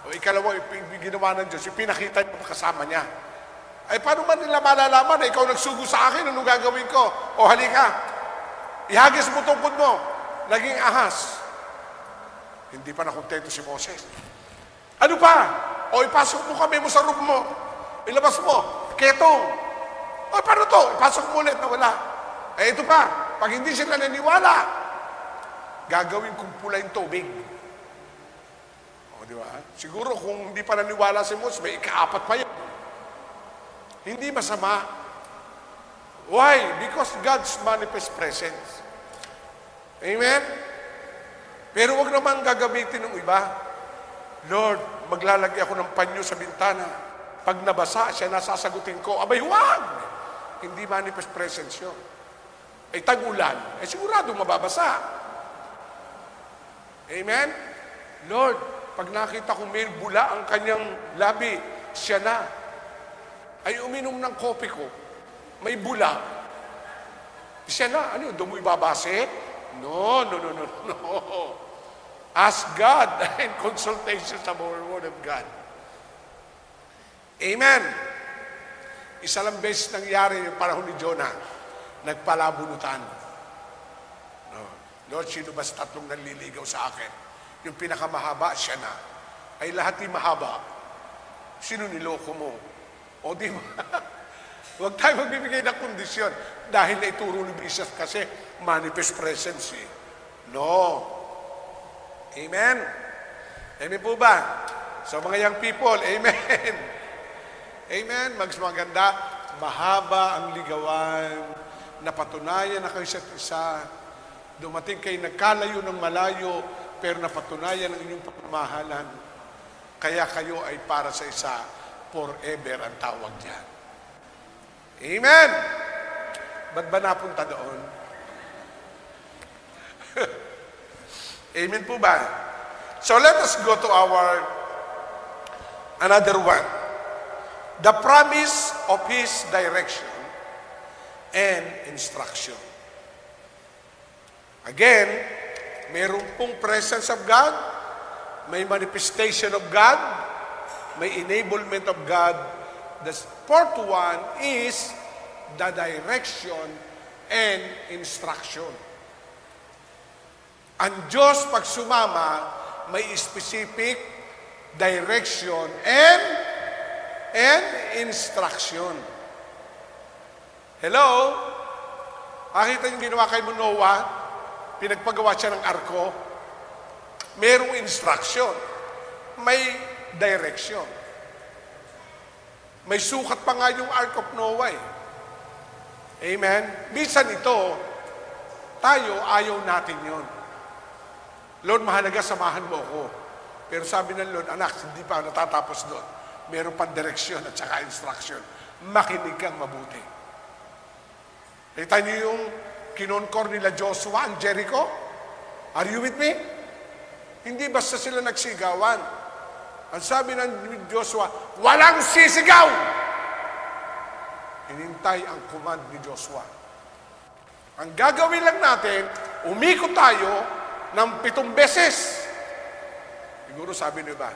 O ikalawa, ginawa ng Diyos, ipinakita yung kasama niya. Ay, paano man nila malalaman na ikaw nagsugo sa akin, ano gagawin ko? O halika, ihagis mo tungkod mo, naging ahas. Hindi pa nakontento si Moses. Ano pa? O ipasok mo kami mo sa room mo. Ilabas mo, ketong. O paano to? Ipasok mo ulit na wala. Eh ito pa, pag hindi sila naniwala, gagawin kong pula yung tubig. O di ba? Siguro kung hindi pa naniwala si Moses, may ikaapat pa yun. Hindi masama. Why? Because God's manifest presence. Amen? Pero wag naman gagamitin ng iba. Lord, maglalagay ako ng panyo sa bintana. Pag nabasa siya, nasasagutin ko. Abay, huwag! Hindi manifest presence yun. Ay tag-ulan, sigurado mababasa. Amen? Lord, pag nakita ko may bula ang kanyang labi, siya na. Ay uminom ng kopi ko, may bula. Siya na, ano yun, doon mo ibabase? No. Ask God in consultation sa Word of God. Amen. Isa lang beses nangyari yung panahon ni Jonah, nagpalabunutan. No. Lord, sino ba sa tatlong nanliligaw sa akin? Yung pinakamahaba, siya na. Ay lahat yung mahaba. Sino niloko mo? O di ba? Huwag tayo magbibigay ng kondisyon dahil naituro ni Jesus kasi manifest presence eh. No. Amen? Amen po ba? So mga young people, amen. Amen? Maganda, mahaba ang ligawan, napatunayan na kayo sa isa, dumating kayo nagkalayo ng malayo, pero napatunayan ang inyong pagmamahalan. Kaya kayo ay para sa isa, forever ang tawag diyan. Amen! Ba't ba napunta doon? Amen po ba? So let us go to our another one. The promise of His direction and instruction. Again, mayroon pong presence of God, may manifestation of God, may enablement of God. The fourth one is the direction and instruction. Ang Diyos pag sumama, may specific direction and instruction. Hello? Nakita yung ginawa kay Noah, pinagpagawa siya ng arko, merong instruction, may direction. May sukat pa nga yung Ark of Noah eh. Amen? Minsan ito, tayo, ayaw natin yon. Lord, mahalaga, samahan mo ako. Pero sabi ng Lord, anak, hindi pa natatapos doon. Meron pang direksyon at saka instruction. Makinig kang mabuti. Kita niyo yung kinonkor nila Joshua ang Jericho? Are you with me? Hindi basta sila nagsigawan. Ang sabi ng Joshua, walang sisigaw! Hinintay ang command ni Joshua. Ang gagawin lang natin, umikot tayo ng 7 beses. Siguro sabi niyo ba,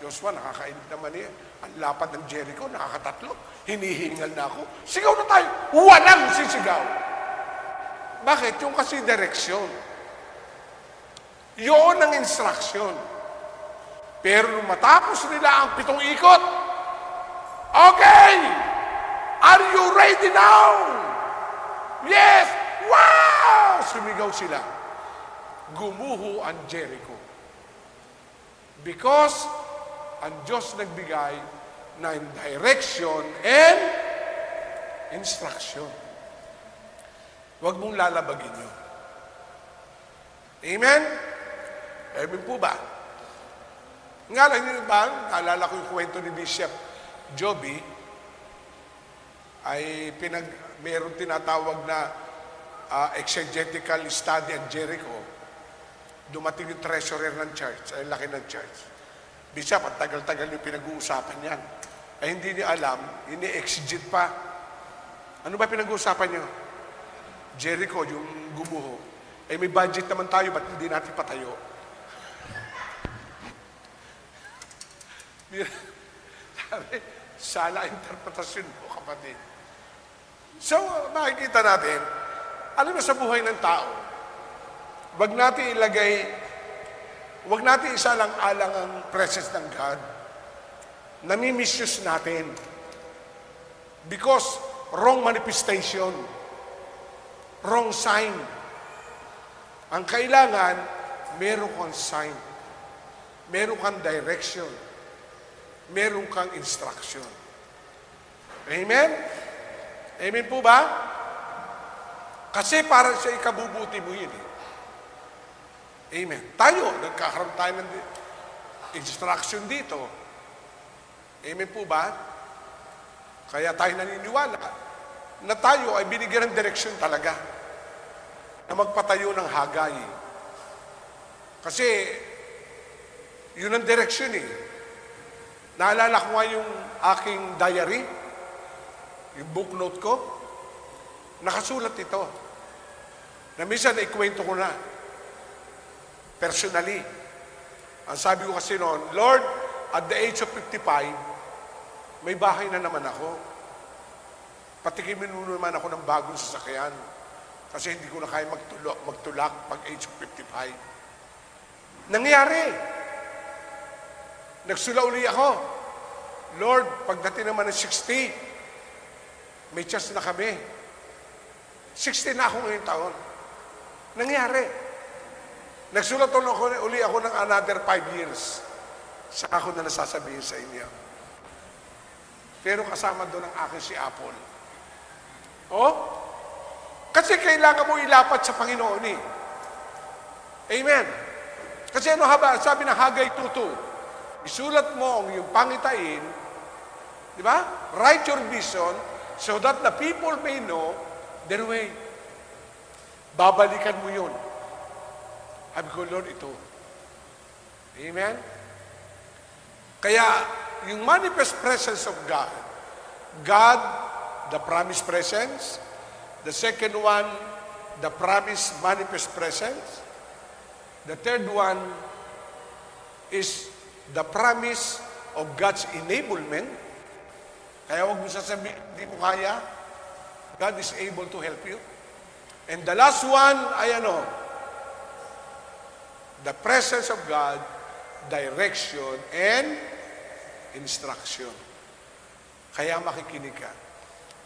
Joshua, nakakainip naman eh. Ang lapad ng Jericho, nakakatatlo. Hinihingal na ako. Sigaw na tayo. Walang sisigaw. Bakit? Yung kasi direksyon. Yun ang instruction. Pero nung matapos nila ang 7 ikot, okay! Are you ready now? Yes! Wow! Sumigaw sila. Gumuho ang Jericho. Because ang Diyos nagbigay ng direction and instruction. Huwag mong lalabagin yun. Amen? Amen po ba? Nga lang yun ba, naalala ko yung kwento ni Bishop Joby, ay meron tinatawag na exegetical study at Jericho. Dumating yung treasurer ng church, ay laki ng church. Bishop, at tagal-tagal yung pinag-uusapan yan. Ay hindi niya alam, ini-exegete pa. Ano ba pinag-uusapan niyo? Jericho, yung gumuho. Eh may budget naman tayo, ba't hindi natin patayo? Sabi, sana interpretasyon mo, kapatid. So, makikita natin, alam mo sa buhay ng tao, wag natin isalang-alang ang presence ng God. Nami-misuse natin. Because wrong manifestation, wrong sign. Ang kailangan, meron kang sign. Meron kang direction. Meron kang instruction. Amen? Amen po ba? Kasi para sa ikabubuti mo yun eh. Amen. Tayo, nagkakaroon tayo ng instruction dito. Amen po ba? Kaya tayo naniniwala na tayo ay binigyan ng direksyon talaga na magpatayo ng Hagay. Kasi yun ang direksyon eh. Naalala ko nga yung aking diary, yung book note ko, nakasulat ito. Na minsan ikwento ko na. Personally. Ang sabi ko kasi noon, Lord, at the age of 55, may bahay na naman ako. Patikimin mo naman ako ng bagong sasakyan. Kasi hindi ko na kaya magtulak pag age of 55. Nangyari. Nagsula uli ako. Lord, pagdating naman ng 60, may chance na kami. 60 na ako ngayong taon. Nangyari. Nagsulat uli ako ng another 5 years. Saka ako na nasasabihin sa inyo. Pero kasama doon ang akin si Apple. Oh? Kasi kailangan mo ilapat sa Panginoon eh. Amen. Kasi ano sabi ng Hagay 2:2, isulat mo ang iyong pangitain, di ba? Write your vision so that the people may know their way. Babalikan mo yun. Sabi ko, Lord, ito. Amen? Kaya, yung manifest presence of God, the promised presence. The second one, the promised manifest presence. The third one is the promise of God's enablement. Kaya huwag mo sasabihin, hindi mo kaya. God is able to help you. And the last one ay the presence of God, direction, and instruction. Kaya makikinig ka.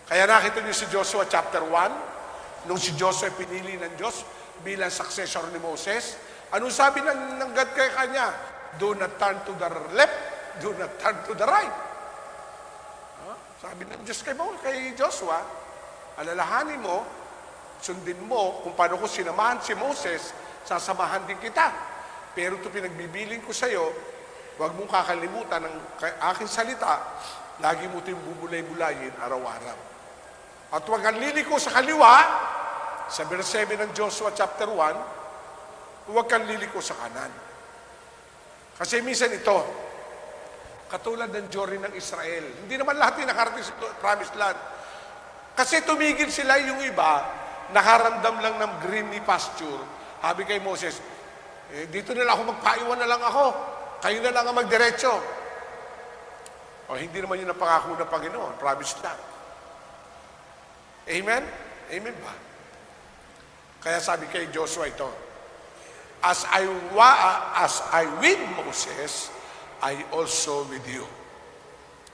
Kaya nakita niyo si Joshua chapter 1, nung si Joshua pinili ng Diyos bilang successor ni Moses, anong sabi ng God kay kanya? Do not turn to the left, do not turn to the right. Sabi ng Diyos kay Joshua, alalahanin mo, sundin mo kung paano ko sinamahan si Moses, sasamahan din kita. Pero ito pinagbibiling ko sa iyo, huwag mong kakalimutan ng aking salita, lagi mo ito yung bubulay-bulayin araw-araw. At huwag kang liliko sa kaliwa, sa verse 7 ng Joshua chapter 1, huwag kang liliko sa kanan. Kasi minsan ito, katulad ng journey ng Israel, hindi naman lahat yung nakarating sa promised land. Kasi tumigil sila yung iba, nakaramdam lang ng greeny pasture. Sabi kay Moses, dito na lang ako magpaiwan na lang ako. Kayo na lang ang magdiretso. O hindi naman yun ang pangako ng Panginoon. Promise lang. Amen? Amen ba? Kaya sabi kay Joshua ito, As I with Moses, I also with you.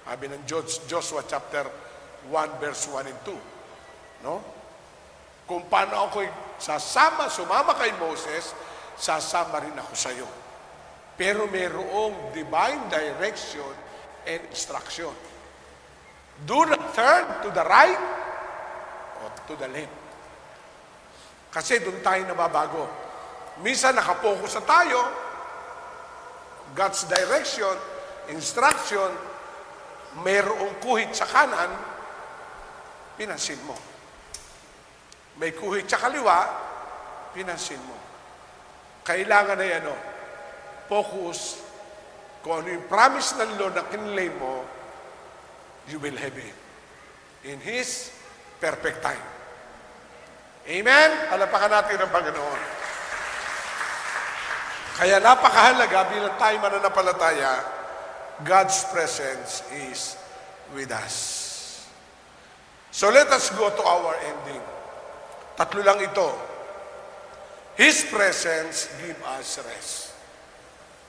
Sabi ng Joshua chapter 1 verse 1 and 2. No? Kung paano ako sumama kay Moses, sasama rin ako sa iyo. Pero mayroong divine direction and instruction. Do not turn to the right or to the left. Kasi doon tayo nababago. Minsan nakapokus na tayo, God's direction, instruction, mayroong kuhit sa kanan, pinansin mo. May kuhit sa kaliwa, pinansin mo. Kailangan na yan, focus kung ano yung promise ng Lord na kinlay mo, you will have it in His perfect time. Amen? Alapakan natin ang Panginoon. Kaya napakahalaga bilang tayo mananampalataya, God's presence is with us. So let us go to our ending. Tatlo lang ito. His presence give us rest.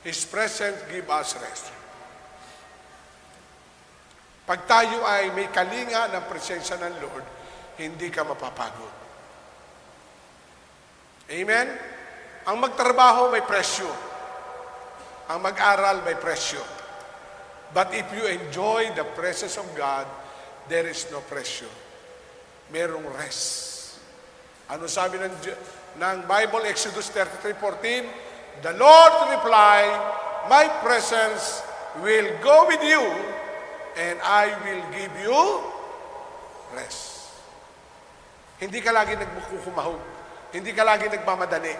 His presence give us rest. Pag tayo ay may kalinga ng presensya ng Lord, hindi ka mapapagod. Amen? Ang magtrabaho may presyo. Ang mag-aral may presyo. But if you enjoy the presence of God, there is no pressure. Merong rest. Ano sabi ng Bible, Exodus 33:14? The Lord replied, My presence will go with you, and I will give you rest. Hindi ka lagi nagkukumahog. Hindi ka lagi nagmamadali.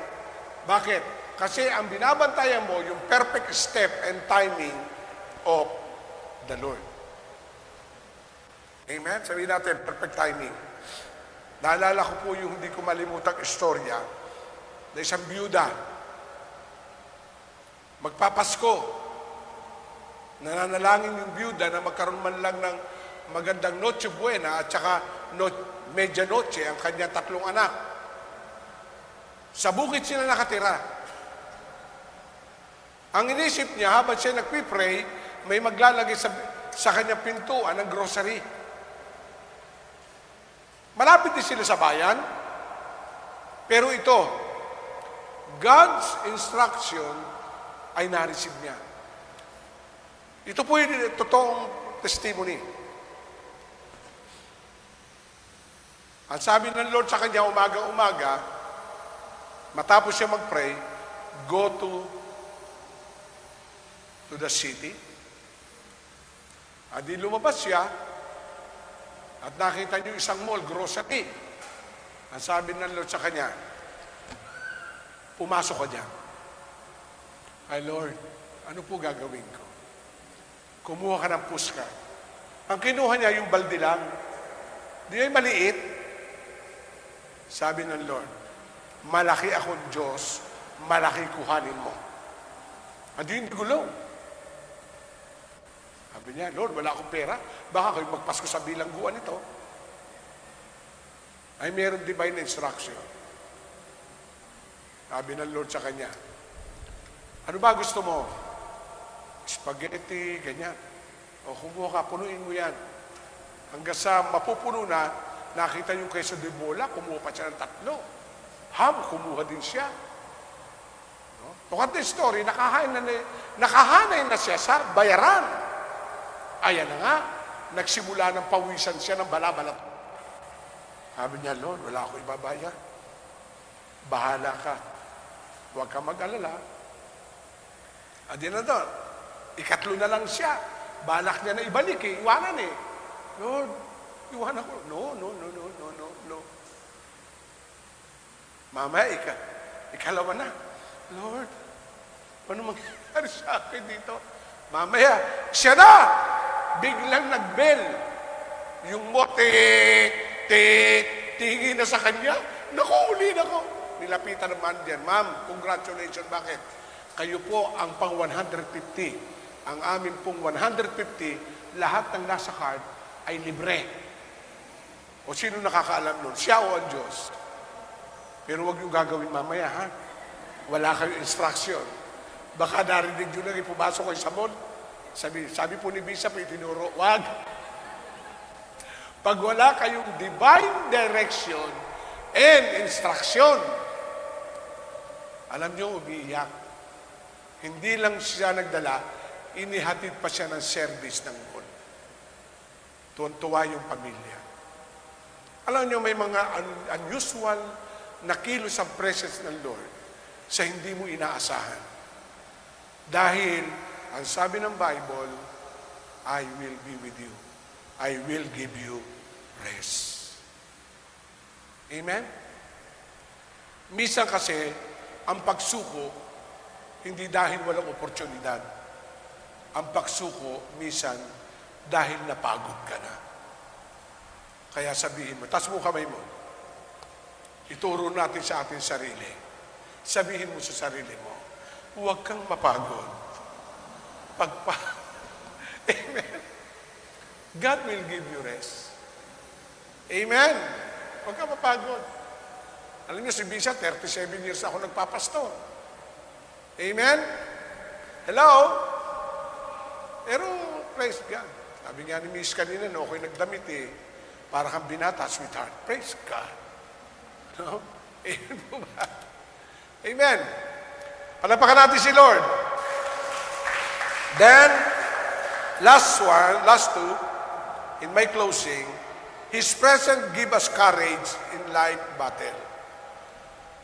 Bakit? Kasi ang binabantayan mo, yung perfect step and timing of the Lord. Amen? Sabihin natin, perfect timing. Naalala ko po yung hindi ko malimutang istorya na isang byuda. Magpapasko. Nananalangin yung byuda na magkaroon man lang ng magandang Noche Buena at saka Medianoche ang kanyang 3 anak. Sa bukid sila nakatira. Ang inisip niya, habang siya nagpipray, may maglalagay sa kanyang pintuan ng grocery. Malapit din sila sa bayan. Pero ito, God's instruction ay na-receive niya. Ito po yung totoong testimony. Ang sabi ng Lord sa kanya, umaga-umaga, matapos siya mag-pray, go to the city. At di lumabas siya, at nakita niyo isang mall, grocery. Ang sabi ng Lord sa kanya, pumasok ka dyan. Ay Lord, ano po gagawin ko? Kumuha ka ng puska. Ang kinuha niya yung balde lang. Di ay maliit. Sabi ng Lord, malaki akong Diyos, malaki kuhanin mo. At yun gulong. Sabi niya, Lord, wala akong pera. Baka kayo magpasko sa bilangguan ito. Ay meron divine instruction. Sabi ng Lord sa kanya, ano ba gusto mo? Spaghetti, ganyan. O kumuha ka, punuin mo yan. Hanggang sa mapupuno na, nakita yung queso de bola, kumuha pa siya ng 3. Ham, kumuha din siya. No? Tukat na story, nakahanay na siya sa bayaran. Ayan na nga, nagsimula ng pawisan siya ng balabalat. Sabi niya, Lord, wala ako ibabayad. Bahala ka. Huwag ka mag-alala. At yun na doon, 3 na lang siya. Balak niya na ibalik iwanan Lord, iwanan ko. No. Mamaya, ikalawa na. Lord, ano mangyayari sa akin dito? Mamaya, siya na! Biglang nag-bell. Yung tingin na sa kanya. Uli na ko. Nilapitan naman diyan. Ma'am, congratulations. Bakit? Kayo po ang pang 150. Ang amin pong 150, lahat ng nasa card ay libre. O sino nakakaalam nun? Siya o ang Diyos? Pero huwag yung gagawin mamaya, ha? Wala kayong instruction. Baka narinig nyo lang, pumasok kayo sa mall. Sabi po ni Bishop, itinuro, wag. Pag wala kayong divine direction and instruction, alam nyo, umiiyak. Hindi lang siya nagdala, inihatid pa siya ng service ng mall. Tuwan-tuwa yung pamilya. Alam nyo, may mga unusual na kilos ang presence ng Lord sa hindi mo inaasahan. Dahil, ang sabi ng Bible, I will be with you. I will give you rest. Amen? Minsan kasi, ang pagsuko, hindi dahil walang oportunidad. Ang pagsuko, minsan, dahil napagod ka na. Kaya sabihin mo, taas mo kamay mo. Ituro natin sa ating sarili. Sabihin mo sa sarili mo, huwag kang mapagod. Amen. God will give you rest. Amen. Huwag kang mapagod. Alam niyo, si Bisa, 37 years ako nagpapastor. Amen? Hello? Pero, praise God. Sabi nga ni Miss kanina, no, ako'y nagdamit eh. Para kang binata, sweetheart. Praise God. No? Amen po ba? Amen. Palapakan natin si Lord. Then, last two, in my closing, His presence give us courage in life battle.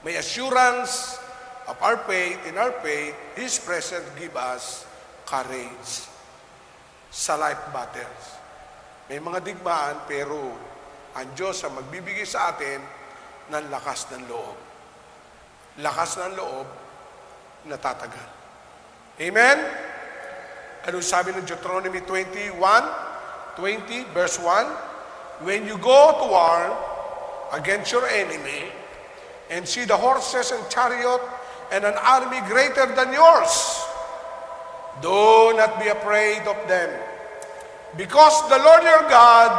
May assurance of our faith, in our faith, His presence give us courage sa life battles. May mga digmaan, pero ang Diyos ang magbibigay sa atin ng lakas ng loob. Lakas ng loob na tatagal. Amen? Ano sabi ng Deuteronomy 20, verse 1? When you go to war against your enemy and see the horses and chariot and an army greater than yours, do not be afraid of them. Because the Lord your God,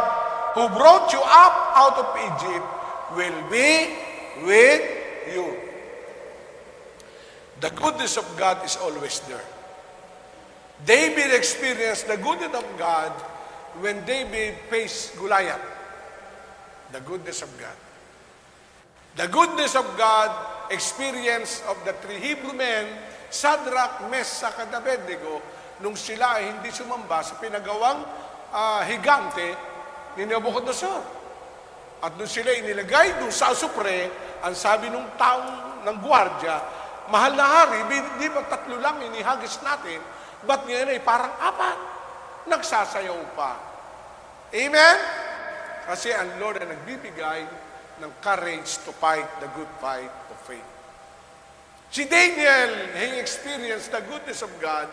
who brought you up out of Egypt, will be with you. The goodness of God is always there. David experienced the goodness of God when David faced Goliath. The goodness of God. The goodness of God, experience of the three Hebrew men, Shadrach, Meshach, and Abednego, nung sila ay hindi sumamba sa pinagawang higante ni Nebuchadnezzar. At nung sila inilagay doon sa asupre, ang sabi nung taong ng gwardya, mahal na hari, di ba 3 lang inihagis natin, ba't ngayon ay parang 4? Nagsasayaw pa. Amen? Kasi ang Lord ay nagbibigay ng courage to fight the good fight of faith. Si Daniel, he experienced the goodness of God,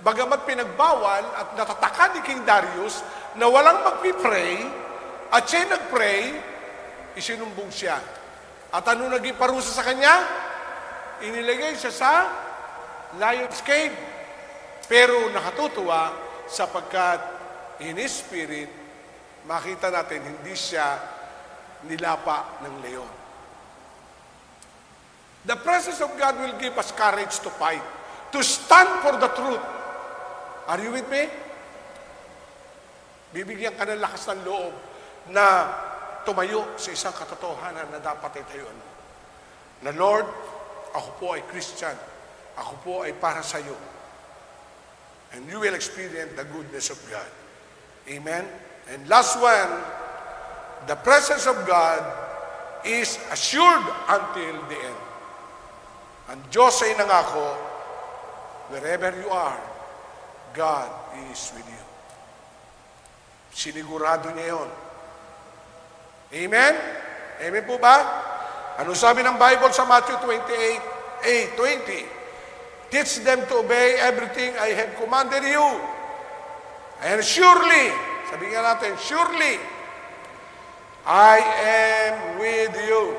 bagamat pinagbawal at natataka ni King Darius na walang magpipray, at siya nagpray, isinumbong siya. At ano naging parusa sa kanya? Inilagay siya sa lion's cave. Pero nakatutuwa sapagkat in his spirit, makita natin hindi siya nilapa ng leon. The presence of God will give us courage to fight, to stand for the truth. Are you with me? Bibigyan ka ng lakas ng loob na tumayo sa isang katotohanan na dapat itayuan mo. Na Lord, ako po ay Christian. Ako po ay para sa iyo. And you will experience the goodness of God. Amen? And last one, the presence of God is assured until the end. Ang Diyos ay nangako, wherever you are, God is with you. Sinigurado niya yun. Amen? Amen po ba? Ano sabi ng Bible sa Matthew 28:20? Teach them to obey everything I have commanded you. And surely, sabi nga natin, surely, I am with you.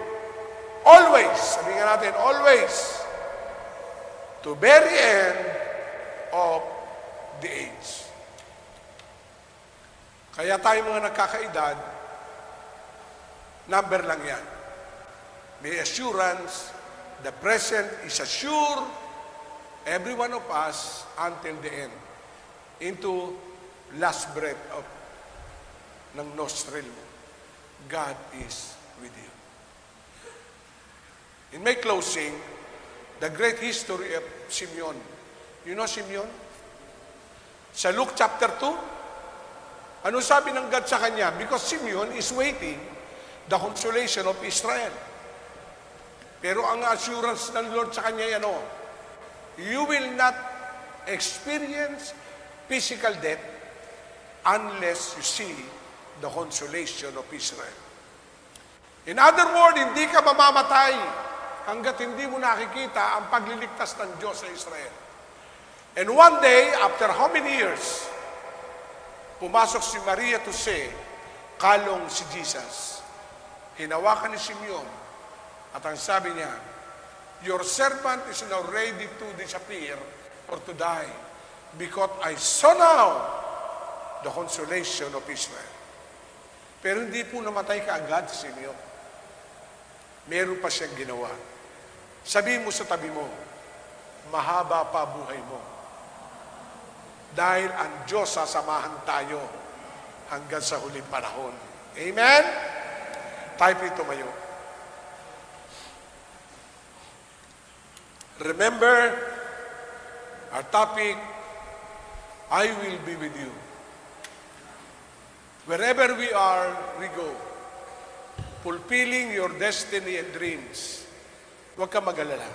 Always, sabi nga natin, always, to very end of the age. Kaya tayo mga nagkakaedad, number lang yan. May assurance, the present is assured, every one of us until the end, into last breath of ng nostril mo. God is with you. In my closing, the great history of Simeon. You know Simeon? Sa Luke chapter 2, ano sabi ng God sa kanya? Because Simeon is waiting the consolation of Israel. Pero ang assurance ng Lord sa kanya, ano? You will not experience physical death unless you see the consolation of Israel. In other words, hindi ka mamamatay hanggat hindi mo nakikita ang pagliligtas ng Diyos sa Israel. And one day, after how many years, pumasok si Maria to say, kalong si Jesus. Hinawakan ni Simeon, at ang sabi niya, your servant is now ready to disappear or to die, because I saw now the consolation of Israel. Pero hindi po namatay kaagad si Simeon. Meron pa siyang ginawa. Sabihin mo sa tabi mo, mahaba pa buhay mo. Dahil ang Diyos sasamahan tayo hanggang sa huling panahon. Amen? Tayo po tumayo. Remember, our topic, I will be with you. Wherever we are, we go. Fulfilling your destiny and dreams. Huwag ka mag-alala.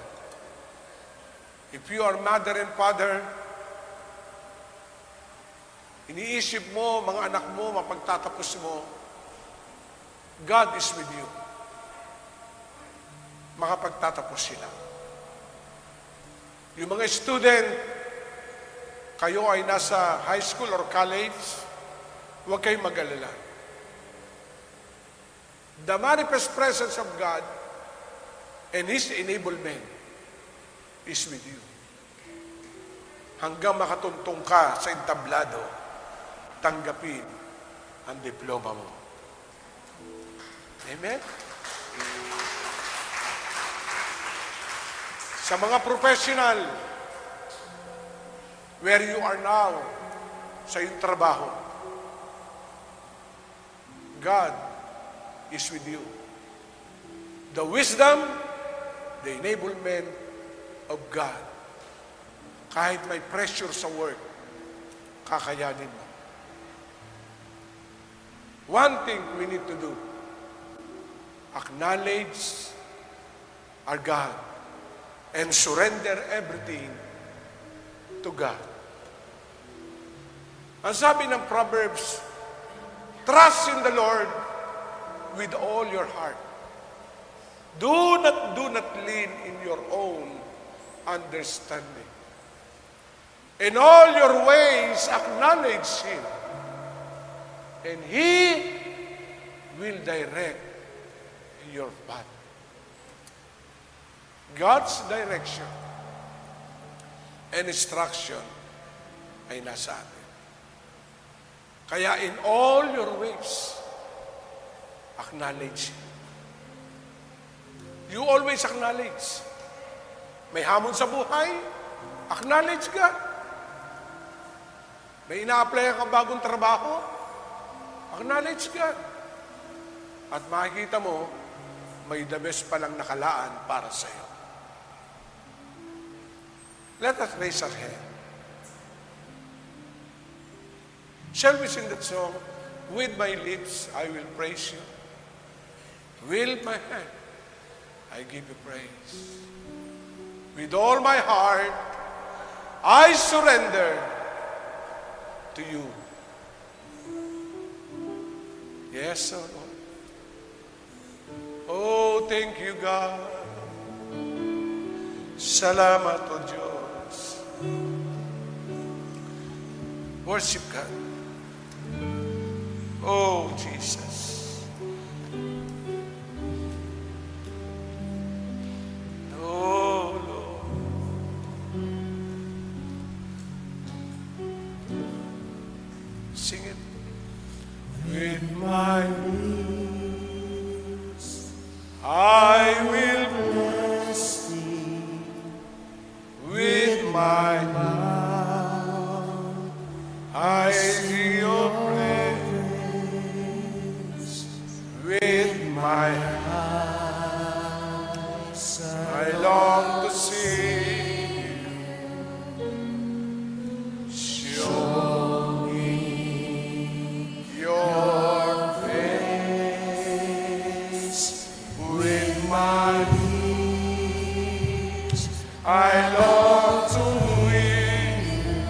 If you are mother and father, iniisip mo, mga anak mo, mapagtatapos mo, God is with you. Makapagtatapos sila. Yung mga student, kayo ay nasa high school or college, huwag kayong mag-alala. The manifest presence of God and His enablement is with you. Hanggang makatuntong ka sa entablado, tanggapin ang diploma mo. Amen? Sa mga professional, where you are now, sa iyong trabaho, God is with you. The wisdom, the enablement of God. Kahit may pressure sa work, kakayanin mo. One thing we need to do, acknowledge our God and surrender everything to God. Ang sabi ng Proverbs, trust in the Lord with all your heart. Do not lean in your own understanding. In all your ways, acknowledge Him, and He will direct your path. God's direction and instruction ay nasa atin. Kaya in all your ways, acknowledge Him. You always acknowledge. May hamon sa buhay, acknowledge God. May ina-apply ka bagong trabaho, acknowledge God. At makikita mo, may the best palang nakalaan para sa iyo. Let us raise our hand. Shall we sing that song? With my lips, I will praise you. With my hand, I give you praise. With all my heart, I surrender to you. Yes, O Lord. Oh, thank you, God. Salamat, O Diyos. Worship God. Oh, Jesus. Oh, Lord. Sing it. my mouth, I sing your praise. With my eyes, I long to see you. Show me your face. With my knees, I long to win you.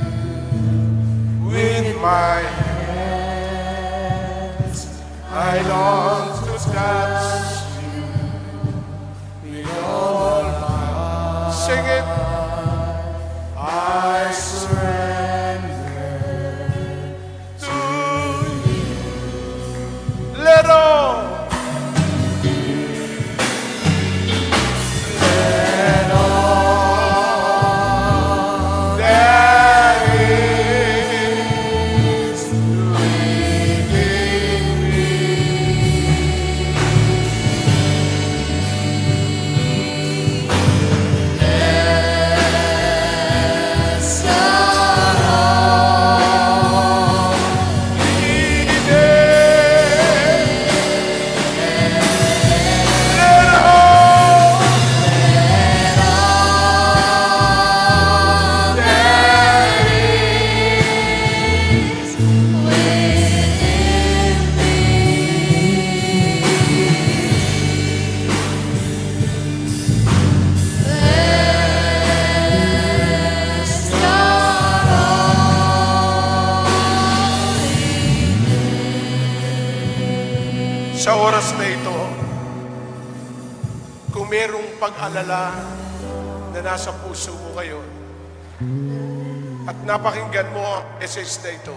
With my hands, I long to touch you. With all my heart, sing it. I surrender to you. Let all that is within me, sa oras na ito, kung merong pag-alala na nasa puso mo ngayon at napakinggan mo ang message na ito,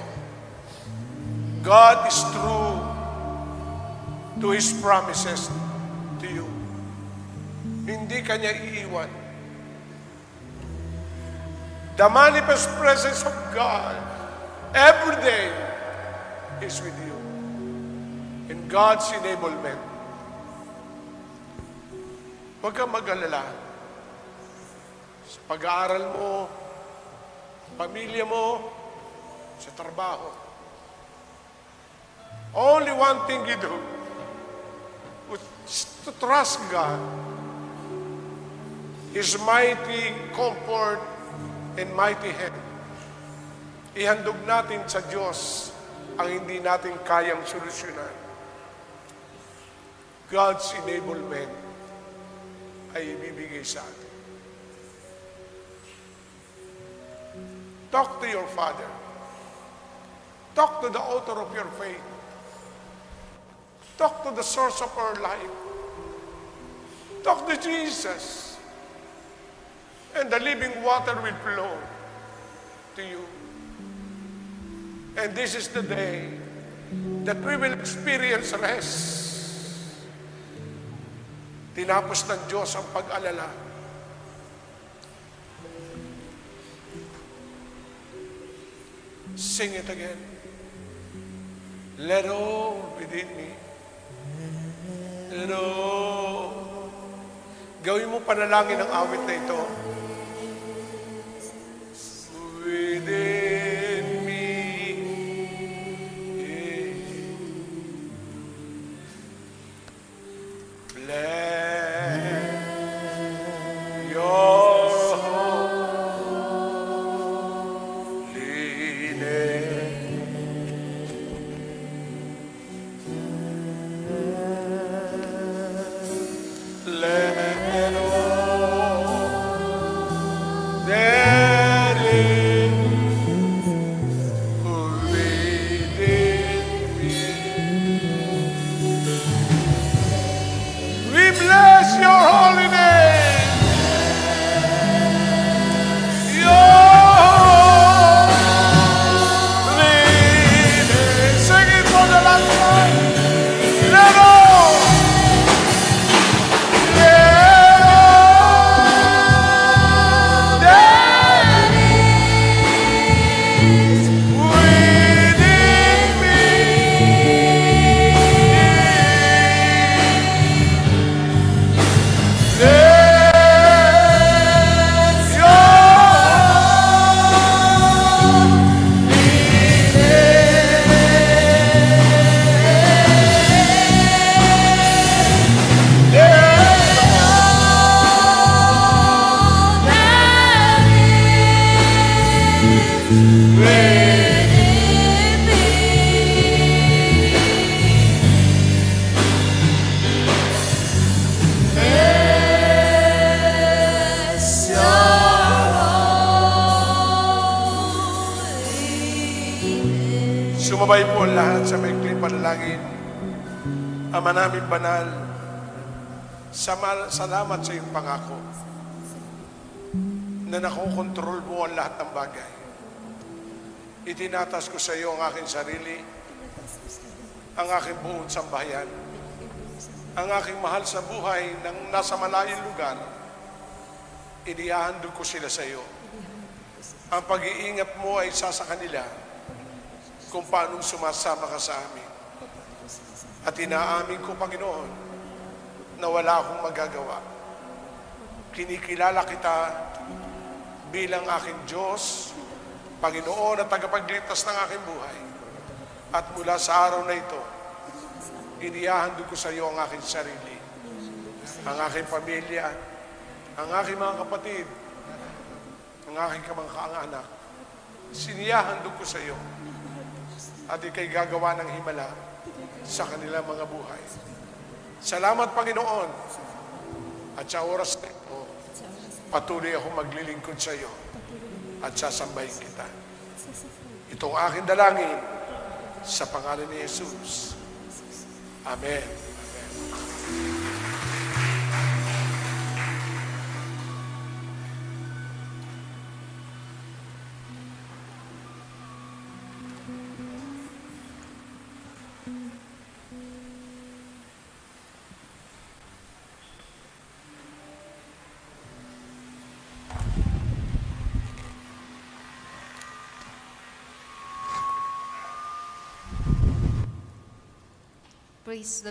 God is true to His promises to you. Hindi Kanya iiwan. The manifest presence of God every day is with you. In God's enablement. Huwag kang mag-alala sa pag-aaral mo, pamilya mo, sa trabaho. Only one thing you do is to trust God, His mighty comfort and mighty hand. Ihandog natin sa Diyos ang hindi natin kayang solusyonan. God's enablement ay ibibigay sa atin. Talk to your Father. Talk to the author of your faith. Talk to the source of our life. Talk to Jesus. And the living water will flow to you. And this is the day that we will experience rest. Tinapos ng Diyos ang pag-alala. Sing it again. Let all within me. Let all. Gawin mo panalangin ang awit na ito. Within me. Let all Sumabay po ang lahat sa maikling panalangin. Ama namin banal, salamat sa iyong pangako na nakokontrol mo ang lahat ng bagay. Itinatas ko sa iyo ang aking sarili, ang aking buong sambahayan, ang aking mahal sa buhay ng nasa malayong lugar. Inihahandog ko sila sa iyo. Ang pag-iingat mo ay isa sa kanila kung paanong sumasama ka sa amin. At inaamin ko, Panginoon, na wala akong magagawa. Kinikilala kita bilang aking Diyos, Panginoon at tagapagligtas ng aking buhay. At mula sa araw na ito, inihahandog ko sa iyo ang aking sarili, ang aking pamilya, ang aking mga kapatid, ang aking mga kaanak. Sinihahandog ko sa iyo at ikay gagawa ng himala sa kanilang mga buhay. Salamat, Panginoon. At sa oras na ito, patuloy ako maglilingkod sa iyo at sasambahin kita. Itong aking dalangin sa pangalan ni Jesus. Amen. Praise the